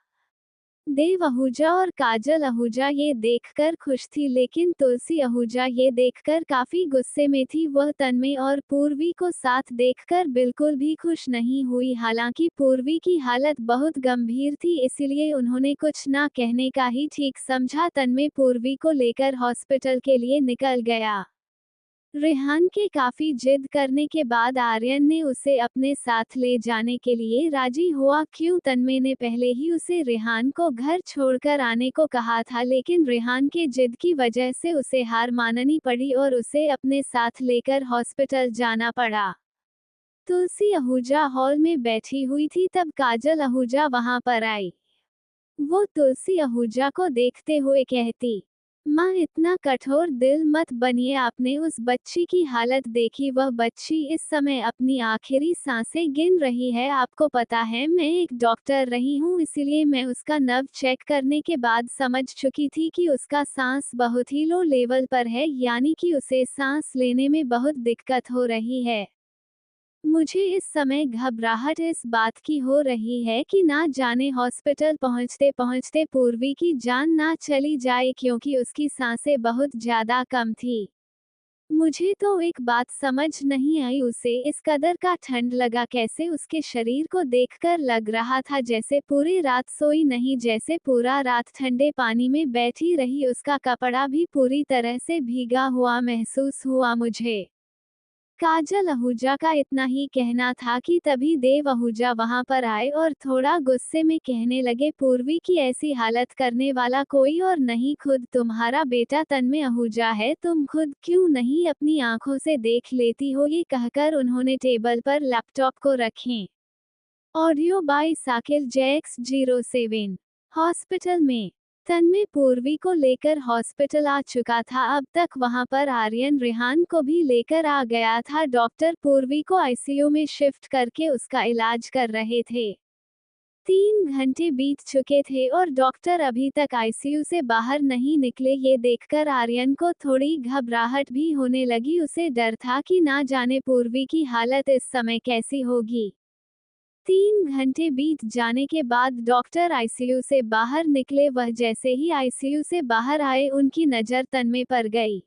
देव आहूजा और काजल आहूजा ये देखकर खुश थी, लेकिन तुलसी आहूजा ये देखकर काफी गुस्से में थी। वह तन्मय और पूर्वी को साथ देखकर बिल्कुल भी खुश नहीं हुई। हालांकि पूर्वी की हालत बहुत गंभीर थी, इसलिए उन्होंने कुछ ना कहने का ही ठीक समझा। तन्मय पूर्वी को लेकर हॉस्पिटल के लिए निकल गया। रेहान के काफी जिद करने के बाद आर्यन ने उसे अपने साथ ले जाने के लिए राजी हुआ। क्यों? तन्मय ने पहले ही उसे रेहान को घर छोड़कर आने को कहा था, लेकिन रेहान के जिद की वजह से उसे हार माननी पड़ी और उसे अपने साथ लेकर हॉस्पिटल जाना पड़ा। तुलसी आहूजा हॉल में बैठी हुई थी, तब काजल आहूजा वहां पर आई। वो तुलसी आहूजा को देखते हुए कहती, माँ इतना कठोर दिल मत बनिए, आपने उस बच्ची की हालत देखी? वह बच्ची इस समय अपनी आखिरी सांसें गिन रही है। आपको पता है मैं एक डॉक्टर रही हूँ, इसलिए मैं उसका नर्व चेक करने के बाद समझ चुकी थी कि उसका सांस बहुत ही लो लेवल पर है, यानी कि उसे सांस लेने में बहुत दिक्कत हो रही है। मुझे इस समय घबराहट इस बात की हो रही है कि ना जाने हॉस्पिटल पहुंचते पहुंचते पूर्वी की जान ना चली जाए, क्योंकि उसकी सांसें बहुत ज्यादा कम थी। मुझे तो एक बात समझ नहीं आई, उसे इस कदर का ठंड लगा कैसे? उसके शरीर को देखकर लग रहा था जैसे पूरी रात सोई नहीं, जैसे पूरा रात ठंडे पानी में बैठी रही। उसका कपड़ा भी पूरी तरह से भीगा हुआ महसूस हुआ मुझे। काजल आहूजा का इतना ही कहना था कि तभी देव आहूजा वहां पर आए और थोड़ा गुस्से में कहने लगे, पूर्वी की ऐसी हालत करने वाला कोई और नहीं, खुद तुम्हारा बेटा तन्मय आहूजा है। तुम खुद क्यों नहीं अपनी आंखों से देख लेती हो? ये कहकर उन्होंने टेबल पर लैपटॉप को रखें। Audio by Sakil JX07। Hospital में तन्मय पूर्वी को लेकर हॉस्पिटल आ चुका था। अब तक वहां पर आर्यन रेहान को भी लेकर आ गया था। डॉक्टर पूर्वी को आईसीयू में शिफ्ट करके उसका इलाज कर रहे थे। 3 घंटे बीत चुके थे और डॉक्टर अभी तक आईसीयू से बाहर नहीं निकले। ये देखकर आर्यन को थोड़ी घबराहट भी होने लगी। उसे डर था कि ना जाने पूर्वी की हालत इस समय कैसी होगी। 3 घंटे बीत जाने के बाद डॉक्टर आईसीयू से बाहर निकले। वह जैसे ही आईसीयू से बाहर आए, उनकी नज़र तन्मय पर गई।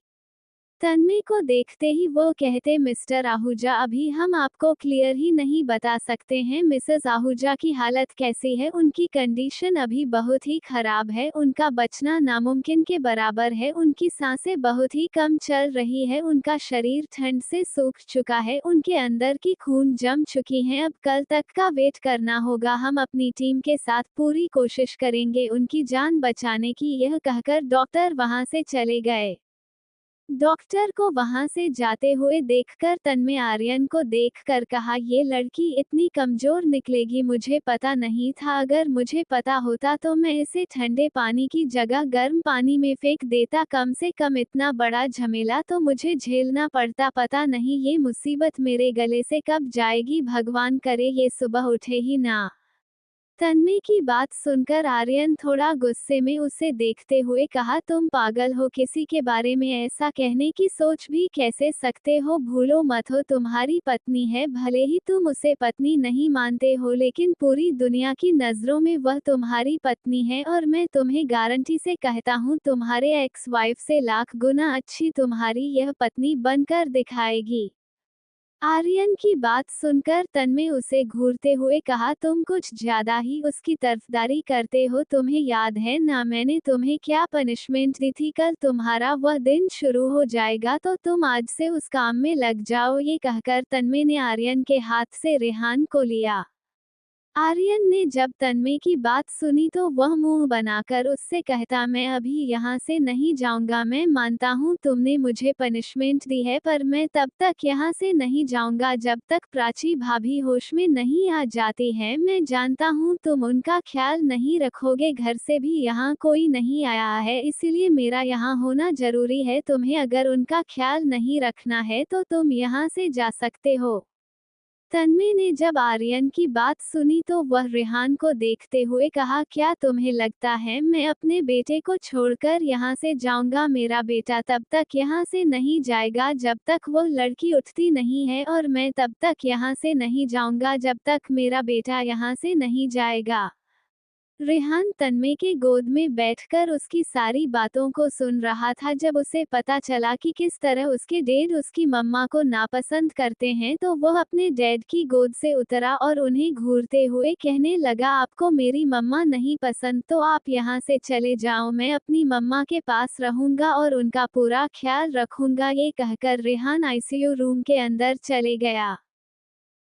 तन्मय को देखते ही वो कहते, मिस्टर आहूजा, अभी हम आपको क्लियर ही नहीं बता सकते हैं मिसेस आहूजा की हालत कैसी है। उनकी कंडीशन अभी बहुत ही खराब है, उनका बचना नामुमकिन के बराबर है। उनकी सांसें बहुत ही कम चल रही है, उनका शरीर ठंड से सूख चुका है, उनके अंदर की खून जम चुकी हैं। अब कल तक का वेट करना होगा। हम अपनी टीम के साथ पूरी कोशिश करेंगे उनकी जान बचाने की। यह कहकर डॉक्टर वहां से चले गए। डॉक्टर को वहां से जाते हुए देखकर तन्मय आर्यन को देखकर कहा, ये लड़की इतनी कमजोर निकलेगी, मुझे पता नहीं था। अगर मुझे पता होता तो मैं इसे ठंडे पानी की जगह गर्म पानी में फेंक देता। कम से कम इतना बड़ा झमेला तो मुझे झेलना पड़ता। पता नहीं ये मुसीबत मेरे गले से कब जाएगी, भगवान करे ये सुबह उठे ही ना। तन्मय की बात सुनकर आर्यन थोड़ा गुस्से में उसे देखते हुए कहा, तुम पागल हो? किसी के बारे में ऐसा कहने की सोच भी कैसे सकते हो? भूलो मत, हो तुम्हारी पत्नी है। भले ही तुम उसे पत्नी नहीं मानते हो, लेकिन पूरी दुनिया की नज़रों में वह तुम्हारी पत्नी है। और मैं तुम्हें गारंटी से कहता हूँ, तुम्हारे एक्स वाइफ से लाख गुना अच्छी तुम्हारी यह पत्नी बनकर दिखाएगी। आर्यन की बात सुनकर तन्मय उसे घूरते हुए कहा, तुम कुछ ज्यादा ही उसकी तरफदारी करते हो। तुम्हें याद है ना मैंने तुम्हें क्या पनिशमेंट दी थी? कल तुम्हारा वह दिन शुरू हो जाएगा, तो तुम आज से उस काम में लग जाओ। ये कहकर तन्मय ने आर्यन के हाथ से रेहान को लिया। आर्यन ने जब तन्मय की बात सुनी तो वह मुंह बनाकर उससे कहता, मैं अभी यहाँ से नहीं जाऊंगा। मैं मानता हूँ तुमने मुझे पनिशमेंट दी है, पर मैं तब तक यहाँ से नहीं जाऊंगा जब तक प्राची भाभी होश में नहीं आ जाती है। मैं जानता हूँ तुम उनका ख्याल नहीं रखोगे, घर से भी यहाँ कोई नहीं आया है, इसीलिए मेरा यहाँ होना जरूरी है। तुम्हें अगर उनका ख्याल नहीं रखना है तो तुम यहाँ से जा सकते हो। तन्मय ने जब आर्यन की बात सुनी तो वह रेहान को देखते हुए कहा, क्या तुम्हें लगता है मैं अपने बेटे को छोड़कर यहाँ से जाऊंगा? मेरा बेटा तब तक यहाँ से नहीं जाएगा जब तक वह लड़की उठती नहीं है, और मैं तब तक यहाँ से नहीं जाऊंगा जब तक मेरा बेटा यहाँ से नहीं जाएगा। रेहान तन्मय के गोद में बैठकर उसकी सारी बातों को सुन रहा था। जब उसे पता चला कि किस तरह उसके डैड उसकी मम्मा को नापसंद करते हैं, तो वह अपने डैड की गोद से उतरा और उन्हें घूरते हुए कहने लगा, आपको मेरी मम्मा नहीं पसंद तो आप यहाँ से चले जाओ। मैं अपनी मम्मा के पास रहूंगा और उनका पूरा ख्याल रखूंगा। ये कहकर रेहान आईसीयू रूम के अंदर चले गया।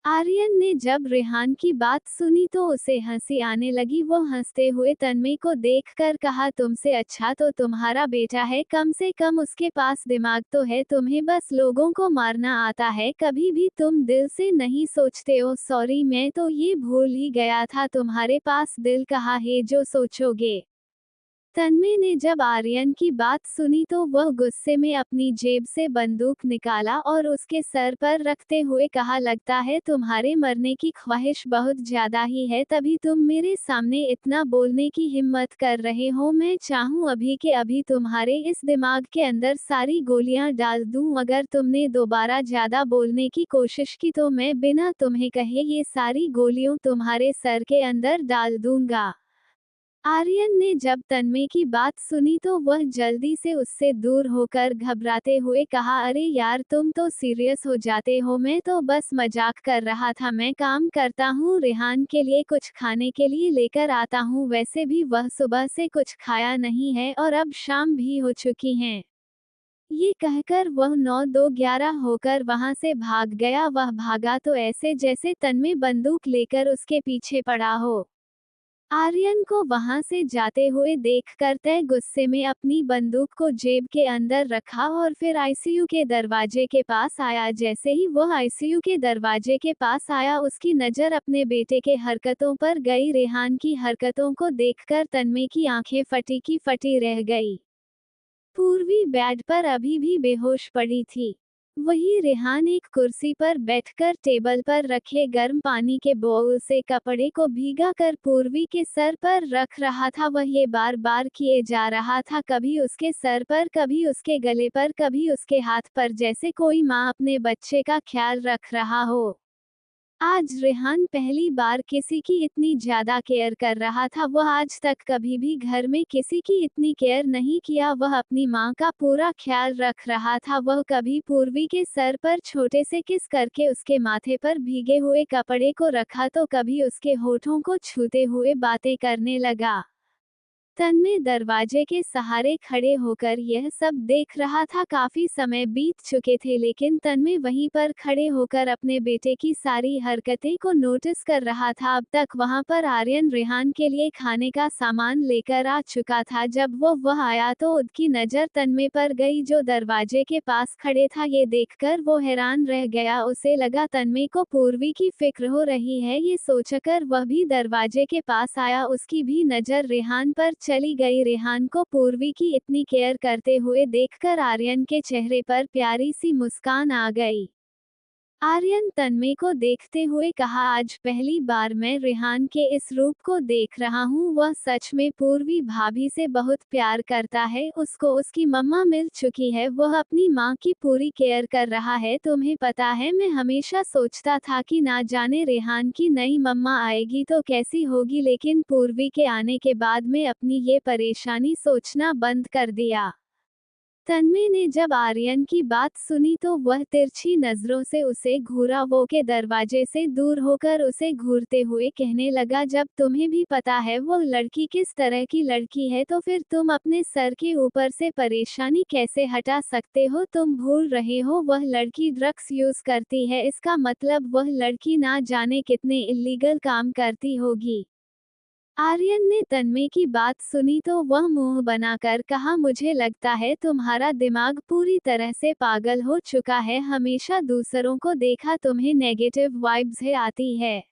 आर्यन ने जब रेहान की बात सुनी तो उसे हंसी आने लगी। वो हंसते हुए तन्मय को देखकर कहा, तुमसे अच्छा तो तुम्हारा बेटा है, कम से कम उसके पास दिमाग तो है। तुम्हें बस लोगों को मारना आता है, कभी भी तुम दिल से नहीं सोचते हो। सॉरी, मैं तो ये भूल ही गया था, तुम्हारे पास दिल कहाँ है जो सोचोगे। तन्मय ने जब आर्यन की बात सुनी तो वह गुस्से में अपनी जेब से बंदूक निकाला और उसके सर पर रखते हुए कहा, लगता है तुम्हारे मरने की ख्वाहिश बहुत ज्यादा ही है, तभी तुम मेरे सामने इतना बोलने की हिम्मत कर रहे हो। मैं चाहूँ अभी के अभी तुम्हारे इस दिमाग के अंदर सारी गोलियां डाल दूं। अगर तुमने दोबारा ज्यादा बोलने की कोशिश की तो मैं बिना तुम्हें कहे ये सारी गोलियों तुम्हारे सर के अंदर डाल दूंगा। आर्यन ने जब तन्मय की बात सुनी तो वह जल्दी से उससे दूर होकर घबराते हुए कहा, अरे यार तुम तो सीरियस हो जाते हो, मैं तो बस मजाक कर रहा था, मैं काम करता हूँ, रेहान के लिए कुछ खाने के लिए लेकर आता हूँ, वैसे भी वह सुबह से कुछ खाया नहीं है और अब शाम भी हो चुकी है। ये कहकर वह 9-2-11 होकर वहां से भाग गया। वह भागा तो ऐसे जैसे तन्मय बंदूक लेकर उसके पीछे पड़ा हो। आर्यन को वहां से जाते हुए देखकर तय गुस्से में अपनी बंदूक को जेब के अंदर रखा और फिर आईसीयू के दरवाजे के पास आया। जैसे ही वह आईसीयू के दरवाजे के पास आया, उसकी नज़र अपने बेटे के हरकतों पर गई। रेहान की हरकतों को देखकर तन्मय की आंखें फटी की फटी रह गई। पूर्वी बेड पर अभी भी बेहोश पड़ी थी। वही रेहान एक कुर्सी पर बैठकर टेबल पर रखे गर्म पानी के बोल से कपड़े को भीगा कर पूर्वी के सर पर रख रहा था। वह ये बार बार किए जा रहा था, कभी उसके सर पर, कभी उसके गले पर, कभी उसके हाथ पर, जैसे कोई माँ अपने बच्चे का ख्याल रख रहा हो। आज रेहान पहली बार किसी की इतनी ज्यादा केयर कर रहा था। वह आज तक कभी भी घर में किसी की इतनी केयर नहीं किया। वह अपनी माँ का पूरा ख्याल रख रहा था। वह कभी पूर्वी के सर पर छोटे से किस करके उसके माथे पर भीगे हुए कपड़े को रखा तो कभी उसके होठों को छूते हुए बातें करने लगा। तन्मय दरवाजे के सहारे खड़े होकर यह सब देख रहा था। काफी समय बीत चुके थे, लेकिन तन्मय वहीं पर खड़े होकर अपने बेटे की सारी हरकतें को नोटिस कर रहा था। अब तक वहां पर आर्यन रेहान के लिए खाने का सामान लेकर आ चुका था। जब वह आया तो उसकी नजर तन्मय पर गई, जो दरवाजे के पास खड़े था। ये देखकर वो हैरान रह गया। उसे लगा तन्मय को पूर्वी की फिक्र हो रही है। ये सोचकर वह भी दरवाजे के पास आया। उसकी भी नजर रेहान पर चली गई। रेहान को पूर्वी की इतनी केयर करते हुए देखकर आर्यन के चेहरे पर प्यारी सी मुस्कान आ गई। आर्यन तन्मय को देखते हुए कहा, आज पहली बार मैं रेहान के इस रूप को देख रहा हूँ। वह सच में पूर्वी भाभी से बहुत प्यार करता है। उसको उसकी मम्मा मिल चुकी है, वह अपनी माँ की पूरी केयर कर रहा है। तुम्हें पता है, मैं हमेशा सोचता था कि ना जाने रेहान की नई मम्मा आएगी तो कैसी होगी, लेकिन पूर्वी के आने के बाद मैं अपनी ये परेशानी सोचना बंद कर दिया। तन्मय ने जब आर्यन की बात सुनी तो वह तिरछी नजरों से उसे घूरा। वो के दरवाजे से दूर होकर उसे घूरते हुए कहने लगा, जब तुम्हें भी पता है वो लड़की किस तरह की लड़की है तो फिर तुम अपने सर के ऊपर से परेशानी कैसे हटा सकते हो। तुम भूल रहे हो वह लड़की ड्रग्स यूज करती है, इसका मतलब वह लड़की ना जाने कितने इल्लीगल काम करती होगी। आर्यन ने तन्मय की बात सुनी तो वह मुंह बनाकर कहा, मुझे लगता है तुम्हारा दिमाग पूरी तरह से पागल हो चुका है। हमेशा दूसरों को देखा तुम्हें नेगेटिव वाइब्स है आती है।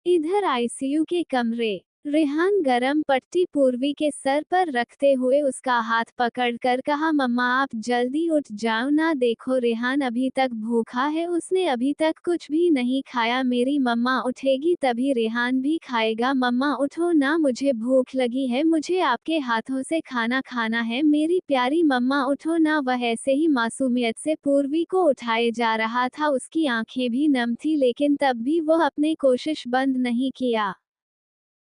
इधर आईसीयू के कमरे। रेहान गरम पट्टी पूर्वी के सर पर रखते हुए उसका हाथ पकड़कर कहा, मम्मा आप जल्दी उठ जाओ ना, देखो रेहान अभी तक भूखा है, उसने अभी तक कुछ भी नहीं खाया। मेरी मम्मा उठेगी तभी रेहान भी खाएगा। मम्मा उठो ना, मुझे भूख लगी है, मुझे आपके हाथों से खाना खाना है। मेरी प्यारी मम्मा उठो ना। वह ऐसे ही मासूमियत से पूर्वी को उठाए जा रहा था। उसकी आंखें भी नम थी, लेकिन तब भी वह अपने कोशिश बंद नहीं किया।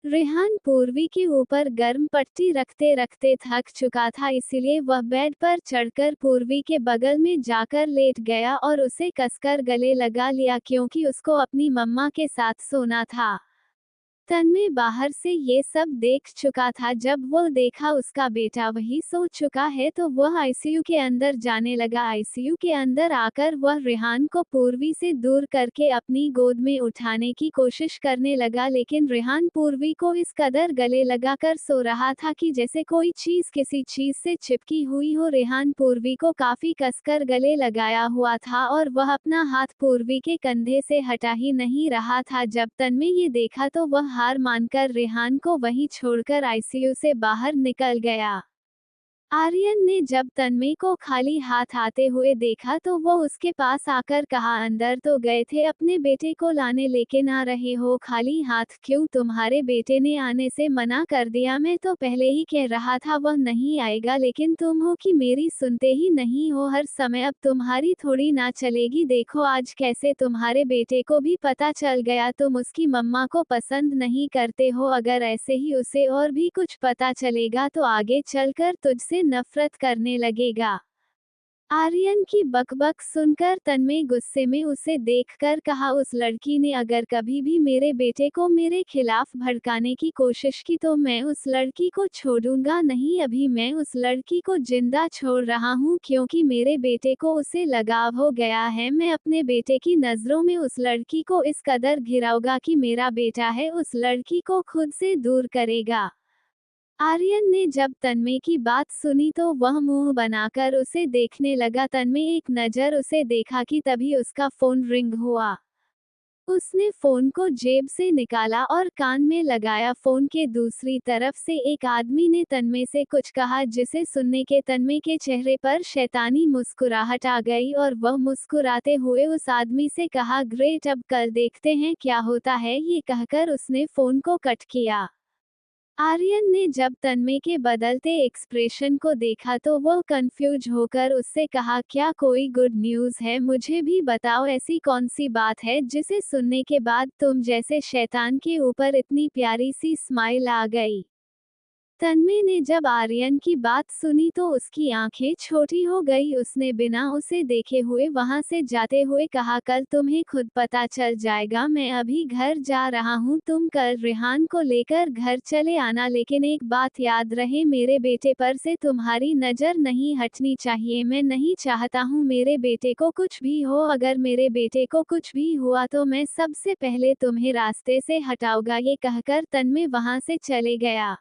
रेहान पूर्वी के ऊपर गर्म पट्टी रखते रखते थक चुका था, इसलिए वह बेड पर चढ़कर पूर्वी के बगल में जाकर लेट गया और उसे कसकर गले लगा लिया, क्योंकि उसको अपनी मम्मा के साथ सोना था। तन्मय बाहर से ये सब देख चुका था। जब वो देखा उसका बेटा वही सो चुका है तो वह आईसीयू के अंदर जाने लगा। आईसीयू के अंदर आकर वह रेहान को पूर्वी से दूर करके अपनी गोद में उठाने की कोशिश करने लगा, लेकिन रेहान पूर्वी को इस कदर गले लगाकर सो रहा था कि जैसे कोई चीज किसी चीज से चिपकी हुई हो। रेहान पूर्वी को काफी कसकर गले लगाया हुआ था और वह अपना हाथ पूर्वी के कंधे से हटा ही नहीं रहा था। जब तन्मय ये देखा तो वह हार मानकर रेहान को वहीं छोड़कर आईसीयू से बाहर निकल गया। आर्यन ने जब तन्मय को खाली हाथ आते हुए देखा तो वो उसके पास आकर कहा, अंदर तो गए थे अपने बेटे को लाने, लेकिन आ रहे हो खाली हाथ क्यों? तुम्हारे बेटे ने आने से मना कर दिया। मैं तो पहले ही कह रहा था वह नहीं आएगा, लेकिन तुम हो कि मेरी सुनते ही नहीं हो हर समय। अब तुम्हारी थोड़ी ना चलेगी। देखो आज कैसे तुम्हारे बेटे को भी पता चल गया तुम उसकी मम्मा को पसंद नहीं करते हो। अगर ऐसे ही उसे और भी कुछ पता चलेगा तो आगे चलकर तुझसे नफरत करने लगेगा। आर्यन की बकबक सुनकर तन्मय गुस्से में उसे देखकर कहा, उस लड़की ने अगर कभी भी मेरे बेटे को मेरे खिलाफ भड़काने की कोशिश की तो मैं उस लड़की को छोड़ूंगा नहीं। अभी मैं उस लड़की को जिंदा छोड़ रहा हूँ क्योंकि मेरे बेटे को उसे लगाव हो गया है। मैं अपने बेटे की नजरों में उस लड़की को इस कदर गिराऊंगा कि मेरा बेटा है उस लड़की को खुद से दूर करेगा। आर्यन ने जब तन्मय की बात सुनी तो वह मुंह बनाकर उसे देखने लगा। तन्मय एक नजर उसे देखा कि तभी उसका फोन रिंग हुआ। उसने फोन को जेब से निकाला और कान में लगाया। फोन के दूसरी तरफ से एक आदमी ने तन्मय से कुछ कहा, जिसे सुनने के तन्मय के चेहरे पर शैतानी मुस्कुराहट आ गई और वह मुस्कुराते हुए उस आदमी से कहा, ग्रेट, अब कल देखते हैं क्या होता है। ये कहकर उसने फोन को कट किया। आर्यन ने जब तन्मय के बदलते एक्सप्रेशन को देखा तो वह कंफ्यूज होकर उससे कहा, क्या कोई गुड न्यूज़ है? मुझे भी बताओ, ऐसी कौन सी बात है जिसे सुनने के बाद तुम जैसे शैतान के ऊपर इतनी प्यारी सी स्माइल आ गई। तन्मय ने जब आर्यन की बात सुनी तो उसकी आंखें छोटी हो गई। उसने बिना उसे देखे हुए वहां से जाते हुए कहा, कल तुम्हें खुद पता चल जाएगा। मैं अभी घर जा रहा हूं, तुम कल रेहान को लेकर घर चले आना, लेकिन एक बात याद रहे, मेरे बेटे पर से तुम्हारी नजर नहीं हटनी चाहिए। मैं नहीं चाहता हूं मेरे बेटे को कुछ भी हो। अगर मेरे बेटे को कुछ भी हुआ तो मैं सबसे पहले तुम्हें रास्ते से हटाऊंगा। ये कहकर तन्मय वहां से चले गया।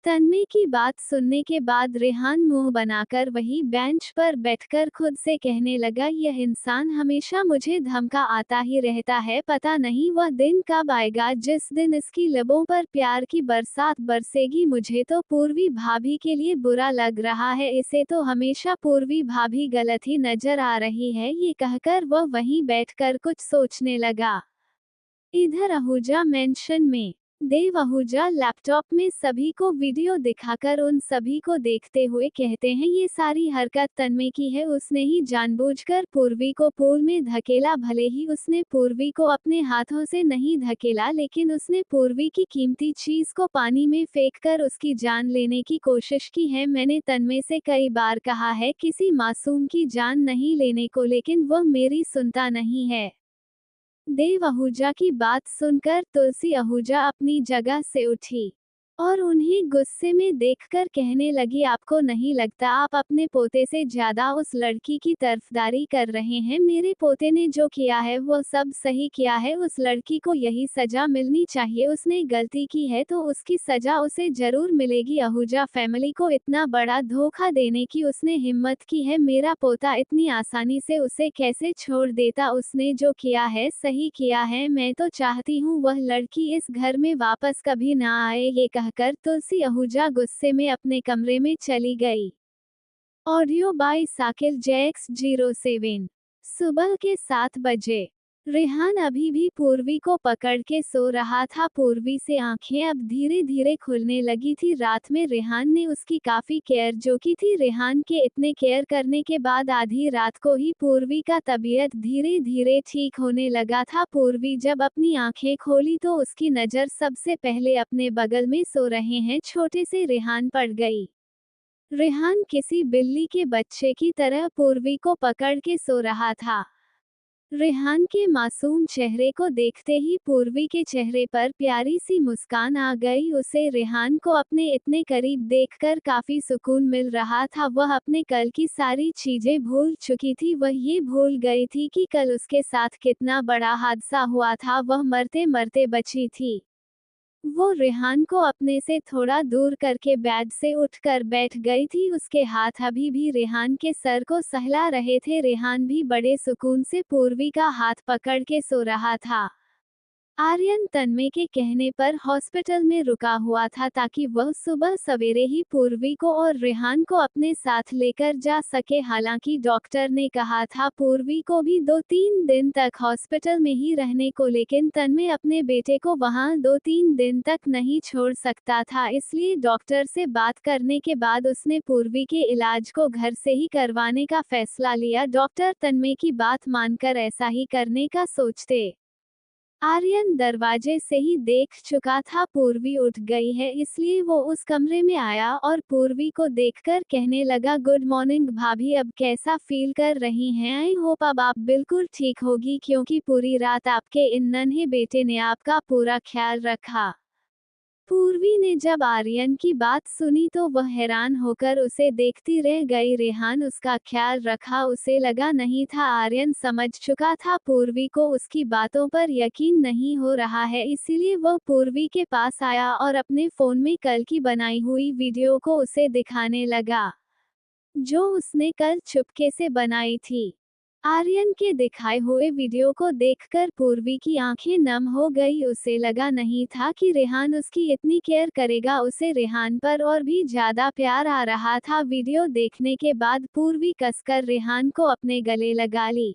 तन्मय की बात सुनने के बाद रेहान मुंह बनाकर वही बेंच पर बैठकर खुद से कहने लगा, यह इंसान हमेशा मुझे धमका आता ही रहता है। पता नहीं वह दिन कब आएगा जिस दिन इसकी लबों पर प्यार की बरसात बरसेगी। मुझे तो पूर्वी भाभी के लिए बुरा लग रहा है। इसे तो हमेशा पूर्वी भाभी गलत ही नजर आ रही है। ये कहकर वह वहीं बैठकर कुछ सोचने लगा। इधर आहूजा मेंशन में देव आहूजा लैपटॉप में सभी को वीडियो दिखाकर उन सभी को देखते हुए कहते हैं, ये सारी हरकत तन्मय की है। उसने ही जानबूझकर पूर्वी को पूल में धकेला। भले ही उसने पूर्वी को अपने हाथों से नहीं धकेला, लेकिन उसने पूर्वी की कीमती चीज को पानी में फेंककर उसकी जान लेने की कोशिश की है। मैंने तन्मय से कई बार कहा है किसी मासूम की जान नहीं लेने को, लेकिन वह मेरी सुनता नहीं है। देव आहूजा की बात सुनकर तुलसी आहूजा अपनी जगह से उठी और उन्हें गुस्से में देखकर कहने लगी, आपको नहीं लगता आप अपने पोते से ज्यादा उस लड़की की तरफदारी कर रहे हैं? मेरे पोते ने जो किया है वो सब सही किया है। उस लड़की को यही सजा मिलनी चाहिए। उसने गलती की है तो उसकी सजा उसे जरूर मिलेगी। आहूजा फैमिली को इतना बड़ा धोखा देने की उसने हिम्मत की है। मेरा पोता इतनी आसानी से उसे कैसे छोड़ देता? उसने जो किया है सही किया है। मैं तो चाहती हूँ वह लड़की इस घर में वापस कभी ना आए। ये कहकर तुलसी आहूजा गुस्से में अपने कमरे में चली गई। Audio by Sakil JX07। सुबह के 7 बजे रेहान अभी भी पूर्वी को पकड़ के सो रहा था। पूर्वी से आंखें अब धीरे धीरे खुलने लगी थी। रात में रेहान ने उसकी काफी केयर जो की थी। रेहान के इतने केयर करने के बाद आधी रात को ही पूर्वी का तबीयत धीरे धीरे ठीक होने लगा था। पूर्वी जब अपनी आंखें खोली तो उसकी नजर सबसे पहले अपने बगल में सो रहे हैं छोटे से रेहान पर गई। रेहान किसी बिल्ली के बच्चे की तरह पूर्वी को पकड़ के सो रहा था। रेहान के मासूम चेहरे को देखते ही पूर्वी के चेहरे पर प्यारी सी मुस्कान आ गई। उसे रेहान को अपने इतने करीब देखकर काफी सुकून मिल रहा था। वह अपने कल की सारी चीजें भूल चुकी थी। वह ये भूल गई थी कि कल उसके साथ कितना बड़ा हादसा हुआ था। वह मरते मरते बची थी। वो रेहान को अपने से थोड़ा दूर करके बेड से उठकर बैठ गई थी। उसके हाथ अभी भी रेहान के सर को सहला रहे थे। रेहान भी बड़े सुकून से पूर्वी का हाथ पकड़ के सो रहा था। आर्यन तन्मय के कहने पर हॉस्पिटल में रुका हुआ था ताकि वह सुबह सवेरे ही पूर्वी को और रेहान को अपने साथ लेकर जा सके। हालांकि डॉक्टर ने कहा था पूर्वी को भी 2-3 दिन तक हॉस्पिटल में ही रहने को, लेकिन तन्मय अपने बेटे को वहां 2-3 दिन तक नहीं छोड़ सकता था। इसलिए डॉक्टर से बात करने के बाद उसने पूर्वी के इलाज को घर से ही करवाने का फैसला लिया। डॉक्टर तन्मय की बात मानकर ऐसा ही करने का सोचते। आर्यन दरवाजे से ही देख चुका था पूर्वी उठ गई है, इसलिए वो उस कमरे में आया और पूर्वी को देखकर कहने लगा, गुड मॉर्निंग भाभी, अब कैसा फील कर रही हैं? आई होप अब आप बिल्कुल ठीक होगी, क्योंकि पूरी रात आपके इन नन्हे बेटे ने आपका पूरा ख्याल रखा। पूर्वी ने जब आर्यन की बात सुनी तो वह हैरान होकर उसे देखती रह गई। रेहान उसका ख्याल रखा, उसे लगा नहीं था। आर्यन समझ चुका था पूर्वी को उसकी बातों पर यकीन नहीं हो रहा है, इसीलिए वह पूर्वी के पास आया और अपने फोन में कल की बनाई हुई वीडियो को उसे दिखाने लगा, जो उसने कल चुपके से बनाई थी। आर्यन के दिखाए हुए वीडियो को देखकर पूर्वी की आंखें नम हो गई। उसे लगा नहीं था कि रेहान उसकी इतनी केयर करेगा। उसे रेहान पर और भी ज्यादा प्यार आ रहा था। वीडियो देखने के बाद पूर्वी कसकर रेहान को अपने गले लगा ली।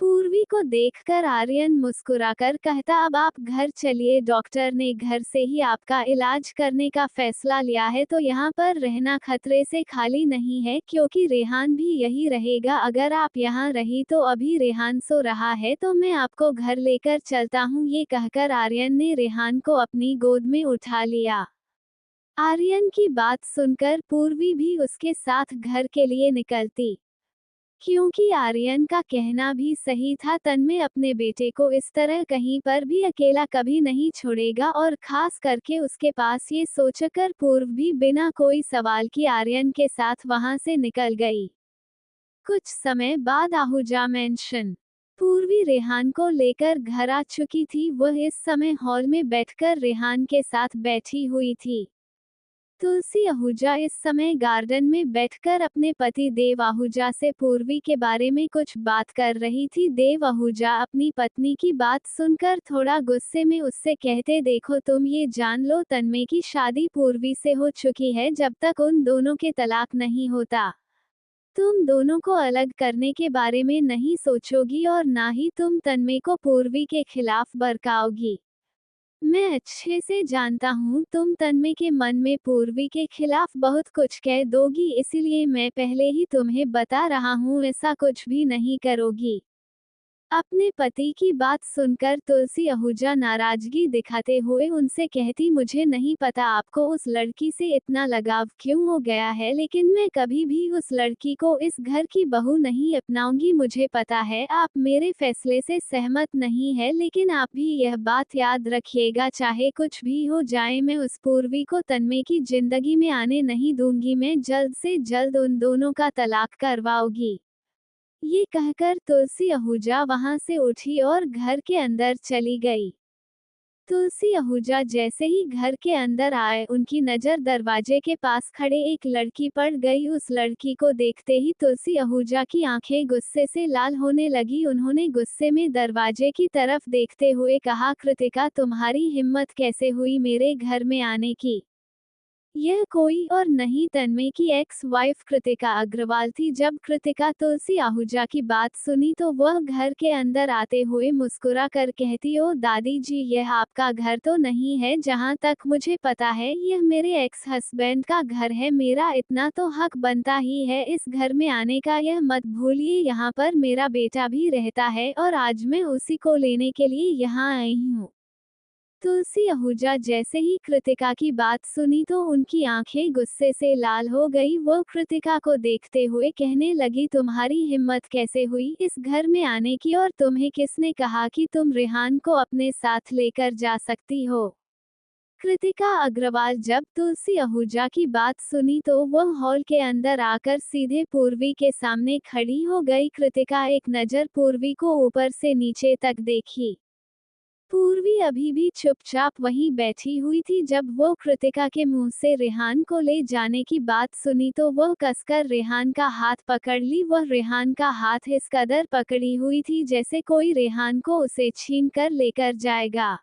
पूर्वी को देखकर आर्यन मुस्कुराकर कहता, अब आप घर चलिए, डॉक्टर ने घर से ही आपका इलाज करने का फैसला लिया है, तो यहाँ पर रहना खतरे से खाली नहीं है, क्योंकि रेहान भी यही रहेगा। अगर आप यहाँ रही तो अभी रेहान सो रहा है तो मैं आपको घर लेकर चलता हूँ। ये कहकर आर्यन ने रेहान को अपनी गोद में उठा लिया। आर्यन की बात सुनकर पूर्वी भी उसके साथ घर के लिए निकलती, क्योंकि आर्यन का कहना भी सही था। तन्मय अपने बेटे को इस तरह कहीं पर भी अकेला कभी नहीं छोड़ेगा, और खास करके उसके पास। ये सोचकर पूर्व भी बिना कोई सवाल किए आर्यन के साथ वहां से निकल गई। कुछ समय बाद आहूजा मेंशन। पूर्वी रेहान को लेकर घर आ चुकी थी। वह इस समय हॉल में बैठकर रेहान के साथ बैठी हुई थी। तुलसी आहूजा इस समय गार्डन में बैठकर अपने पति देव आहूजा से पूर्वी के बारे में कुछ बात कर रही थी। देव आहूजा अपनी पत्नी की बात सुनकर थोड़ा गुस्से में उससे कहते, देखो तुम ये जान लो, तन्मय की शादी पूर्वी से हो चुकी है। जब तक उन दोनों के तलाक नहीं होता तुम दोनों को अलग करने के बारे में नहीं सोचोगी, और ना ही तुम तन्मय को पूर्वी के खिलाफ भड़काओगी। मैं अच्छे से जानता हूँ तुम तन्मय के मन में पूर्वी के खिलाफ बहुत कुछ कह दोगी, इसीलिए मैं पहले ही तुम्हें बता रहा हूँ, ऐसा कुछ भी नहीं करोगी। अपने पति की बात सुनकर तुलसी आहूजा नाराजगी दिखाते हुए उनसे कहती, मुझे नहीं पता आपको उस लड़की से इतना लगाव क्यों हो गया है, लेकिन मैं कभी भी उस लड़की को इस घर की बहू नहीं अपनाऊंगी। मुझे पता है आप मेरे फैसले से सहमत नहीं है, लेकिन आप भी यह बात याद रखिएगा, चाहे कुछ भी हो जाए, मैं उस पूर्वी को तन्मय की जिंदगी में आने नहीं दूंगी। मैं जल्द से जल्द उन दोनों का तलाक करवाऊंगी। ये कहकर तुलसी आहूजा वहां से उठी और घर के अंदर चली गई। तुलसी आहूजा जैसे ही घर के अंदर आए, उनकी नजर दरवाजे के पास खड़े एक लड़की पर गई। उस लड़की को देखते ही तुलसी आहूजा की आंखें गुस्से से लाल होने लगी। उन्होंने गुस्से में दरवाजे की तरफ देखते हुए कहा, कृतिका, तुम्हारी हिम्मत कैसे हुई मेरे घर में आने की? यह कोई और नहीं तन्मय की एक्स वाइफ कृतिका अग्रवाल थी। जब कृतिका तुलसी आहूजा की बात सुनी तो वह घर के अंदर आते हुए मुस्कुरा कर कहती, ओ दादी जी, यह आपका घर तो नहीं है। जहां तक मुझे पता है यह मेरे एक्स हस्बैंड का घर है। मेरा इतना तो हक बनता ही है इस घर में आने का। यह मत भूलिए यहाँ पर मेरा बेटा भी रहता है, और आज मैं उसी को लेने के लिए यहाँ आई हूँ। तुलसी आहूजा जैसे ही कृतिका की बात सुनी तो उनकी आंखें गुस्से से लाल हो गई। वो कृतिका को देखते हुए कहने लगी, तुम्हारी हिम्मत कैसे हुई इस घर में आने की, और तुम्हें किसने कहा कि तुम रेहान को अपने साथ लेकर जा सकती हो? कृतिका अग्रवाल जब तुलसी आहूजा की बात सुनी तो वह हॉल के अंदर आकर सीधे पूर्वी के सामने खड़ी हो गई। कृतिका एक नज़र पूर्वी को ऊपर से नीचे तक देखी। पूर्वी अभी भी चुपचाप वहीं बैठी हुई थी जब वो कृतिका के मुंह से रेहान को ले जाने की बात सुनी तो वो कसकर रेहान का हाथ पकड़ ली। वह रेहान का हाथ इस कदर पकड़ी हुई थी जैसे कोई रेहान को उसे छीन कर लेकर जाएगा।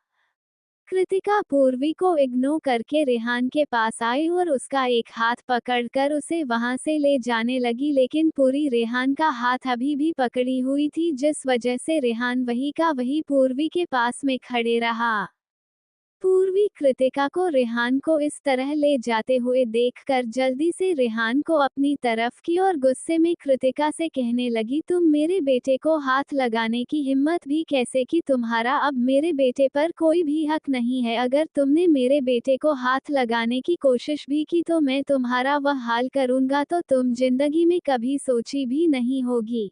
कृतिका पूर्वी को इग्नोर करके रेहान के पास आई और उसका एक हाथ पकड़कर उसे वहां से ले जाने लगी, लेकिन पूरी रेहान का हाथ अभी भी पकड़ी हुई थी जिस वजह से रेहान वही का वही पूर्वी के पास में खड़े रहा। पूर्वी कृतिका को रेहान को इस तरह ले जाते हुए देखकर जल्दी से रेहान को अपनी तरफ की और गुस्से में कृतिका से कहने लगी, तुम मेरे बेटे को हाथ लगाने की हिम्मत भी कैसे की? तुम्हारा अब मेरे बेटे पर कोई भी हक नहीं है। अगर तुमने मेरे बेटे को हाथ लगाने की कोशिश भी की तो मैं तुम्हारा वह हाल करूंगा तो तुम जिंदगी में कभी सोची भी नहीं होगी।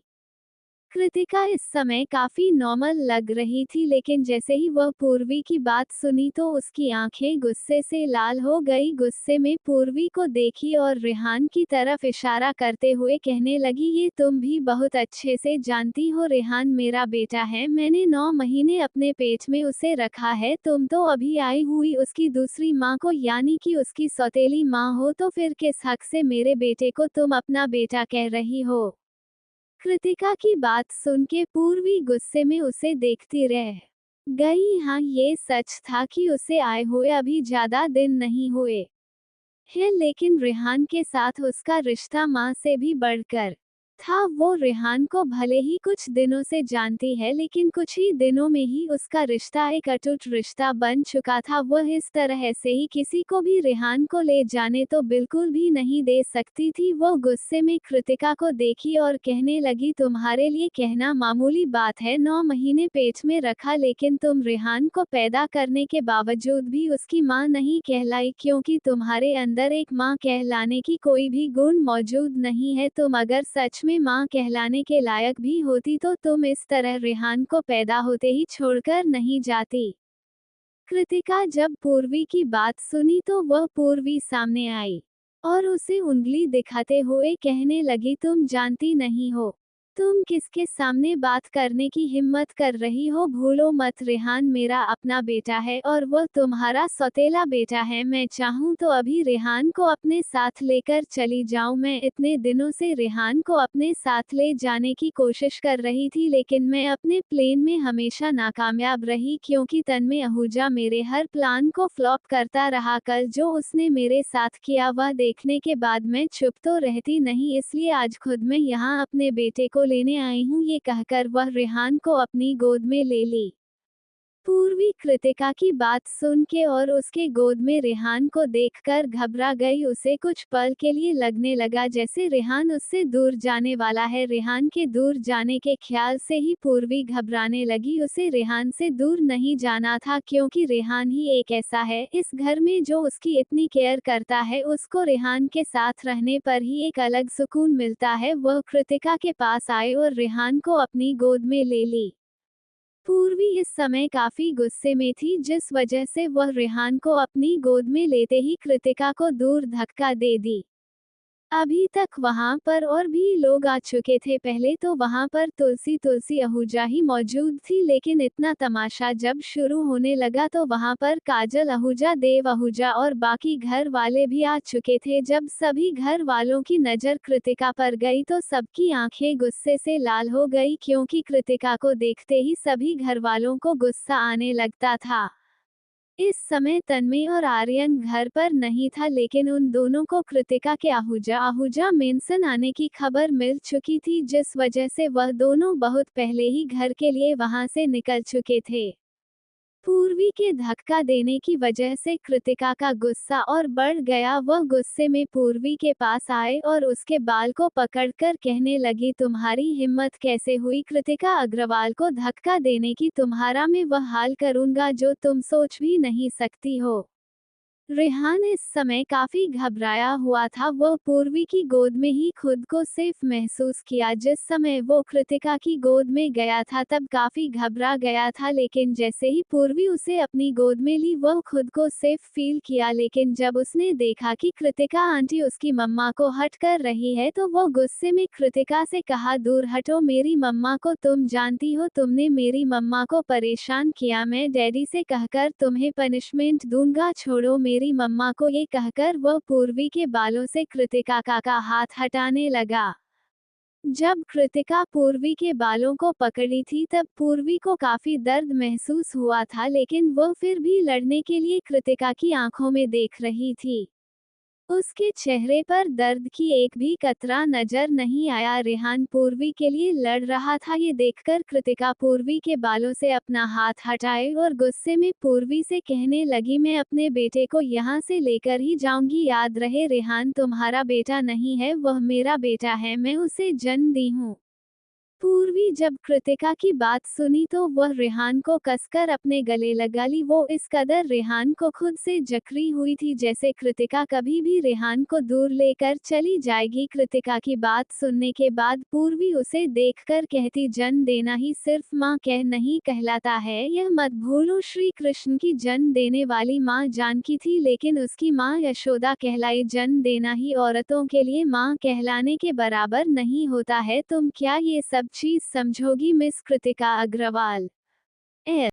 कृतिका इस समय काफी नॉर्मल लग रही थी, लेकिन जैसे ही वह पूर्वी की बात सुनी तो उसकी आंखें गुस्से से लाल हो गई। गुस्से में पूर्वी को देखी और रेहान की तरफ इशारा करते हुए कहने लगी, ये तुम भी बहुत अच्छे से जानती हो रेहान मेरा बेटा है, मैंने 9 महीने अपने पेट में उसे रखा है। तुम तो अभी आई हुई उसकी दूसरी माँ को यानी कि उसकी सौतेली माँ हो, तो फिर किस हक से मेरे बेटे को तुम अपना बेटा कह रही हो? कृतिका की बात सुन के पूर्वी गुस्से में उसे देखती रह गई। हाँ, ये सच था कि उसे आए हुए अभी ज्यादा दिन नहीं हुए है, लेकिन रेहान के साथ उसका रिश्ता माँ से भी बढ़कर था। वो रेहान को भले ही कुछ दिनों से जानती है, लेकिन कुछ ही दिनों में ही उसका रिश्ता एक अटूट रिश्ता बन चुका था। वह इस तरह से ही किसी को भी रेहान को ले जाने तो बिल्कुल भी नहीं दे सकती थी। वो गुस्से में कृतिका को देखी और कहने लगी, तुम्हारे लिए कहना मामूली बात है, 9 महीने पेट में रखा, लेकिन तुम रेहान को पैदा करने के बावजूद भी उसकी माँ नहीं कहलाई, क्योंकि तुम्हारे अंदर एक माँ कहलाने की कोई भी गुण मौजूद नहीं है। तुम अगर सच में माँ कहलाने के लायक भी होती तो तुम इस तरह रेहान को पैदा होते ही छोड़कर नहीं जाती। कृतिका जब पूर्वी की बात सुनी तो वह पूर्वी सामने आई और उसे उंगली दिखाते हुए कहने लगी, तुम जानती नहीं हो तुम किसके सामने बात करने की हिम्मत कर रही हो? भूलो मत, रेहान मेरा अपना बेटा है और वह तुम्हारा सौतेला बेटा है। मैं चाहूँ तो अभी रेहान को अपने साथ लेकर चली जाऊँ। मैं इतने दिनों से रेहान को अपने साथ ले जाने की कोशिश कर रही थी, लेकिन मैं अपने प्लान में हमेशा नाकामयाब रही, क्योंकि तन्मय आहूजा मेरे हर प्लान को फ्लॉप करता रहा। कल जो उसने मेरे साथ किया वह देखने के बाद मैं चुप तो रहती नहीं, इसलिए आज खुद मैं यहाँ अपने बेटे को लेने आई हूँ। ये कहकर वह रेहान को अपनी गोद में ले ली। पूर्वी कृतिका की बात सुन के और उसके गोद में रेहान को देखकर घबरा गई। उसे कुछ पल के लिए लगने लगा जैसे रेहान उससे दूर जाने वाला है। रेहान के दूर जाने के ख्याल से ही पूर्वी घबराने लगी। उसे रेहान से दूर नहीं जाना था, क्योंकि रेहान ही एक ऐसा है इस घर में जो उसकी इतनी केयर करता है। उसको रेहान के साथ रहने पर ही एक अलग सुकून मिलता है। वह कृतिका के पास आए और रेहान को अपनी गोद में ले ली। पूर्वी इस समय काफी गुस्से में थी, जिस वजह से वह रेहान को अपनी गोद में लेते ही कृतिका को दूर धक्का दे दी। अभी तक वहां पर और भी लोग आ चुके थे। पहले तो वहां पर तुलसी आहूजा ही मौजूद थी, लेकिन इतना तमाशा जब शुरू होने लगा तो वहां पर काजल आहूजा, देव आहूजा और बाकी घर वाले भी आ चुके थे। जब सभी घर वालों की नजर कृतिका पर गई तो सबकी आंखें गुस्से से लाल हो गई, क्योंकि कृतिका को देखते ही सभी घर वालों को गुस्सा आने लगता था। इस समय तन्मय और आर्यन घर पर नहीं था, लेकिन उन दोनों को कृतिका के आहूजा मेंशन आने की खबर मिल चुकी थी, जिस वजह से वह दोनों बहुत पहले ही घर के लिए वहां से निकल चुके थे। पूर्वी के धक्का देने की वजह से कृतिका का गुस्सा और बढ़ गया। वह गुस्से में पूर्वी के पास आए और उसके बाल को पकड़कर कहने लगी, तुम्हारी हिम्मत कैसे हुई कृतिका अग्रवाल को धक्का देने की? तुम्हारा मैं वह हाल करूंगा जो तुम सोच भी नहीं सकती हो। रेहान इस समय काफी घबराया हुआ था। वो पूर्वी की गोद में ही खुद को सेफ महसूस किया। जिस समय वो कृतिका की गोद में गया था तब काफी घबरा गया था, लेकिन जैसे ही पूर्वी उसे अपनी गोद में ली वो खुद को सेफ फील किया। लेकिन जब उसने देखा कि कृतिका आंटी उसकी मम्मा को हट कर रही है तो वो गुस्से में कृतिका से कहा, दूर हटो मेरी मम्मा को, तुम जानती हो तुमने मेरी मम्मा को परेशान किया, मैं डैडी से कहकर तुम्हें पनिशमेंट दूंगा, छोड़ो मेरी मम्मा को। ये कहकर वो पूर्वी के बालों से कृतिका का हाथ हटाने लगा। जब कृतिका पूर्वी के बालों को पकड़ी थी तब पूर्वी को काफी दर्द महसूस हुआ था, लेकिन वो फिर भी लड़ने के लिए कृतिका की आंखों में देख रही थी। उसके चेहरे पर दर्द की एक भी कतरा नजर नहीं आया। रेहान पूर्वी के लिए लड़ रहा था। ये देखकर कृतिका पूर्वी के बालों से अपना हाथ हटाए और गुस्से में पूर्वी से कहने लगी, मैं अपने बेटे को यहाँ से लेकर ही जाऊंगी, याद रहे रेहान तुम्हारा बेटा नहीं है, वह मेरा बेटा है, मैं उसे जन्म दी हूँ। पूर्वी जब कृतिका की बात सुनी तो वह रेहान को कसकर अपने गले लगा ली। वो इस कदर रेहान को खुद से जकड़ी हुई थी जैसे कृतिका कभी भी रेहान को दूर लेकर चली जाएगी। कृतिका की बात सुनने के बाद पूर्वी उसे देखकर कहती, जन्म देना ही सिर्फ माँ कह नहीं कहलाता है, यह मत भूलो। श्री कृष्ण की जन्म देने वाली माँ जानकी थी, लेकिन उसकी माँ यशोदा कहलाई। जन्म देना ही औरतों के लिए माँ कहलाने के बराबर नहीं होता है। तुम क्या ये सब चीज समझोगी मिस कृतिका अग्रवाल?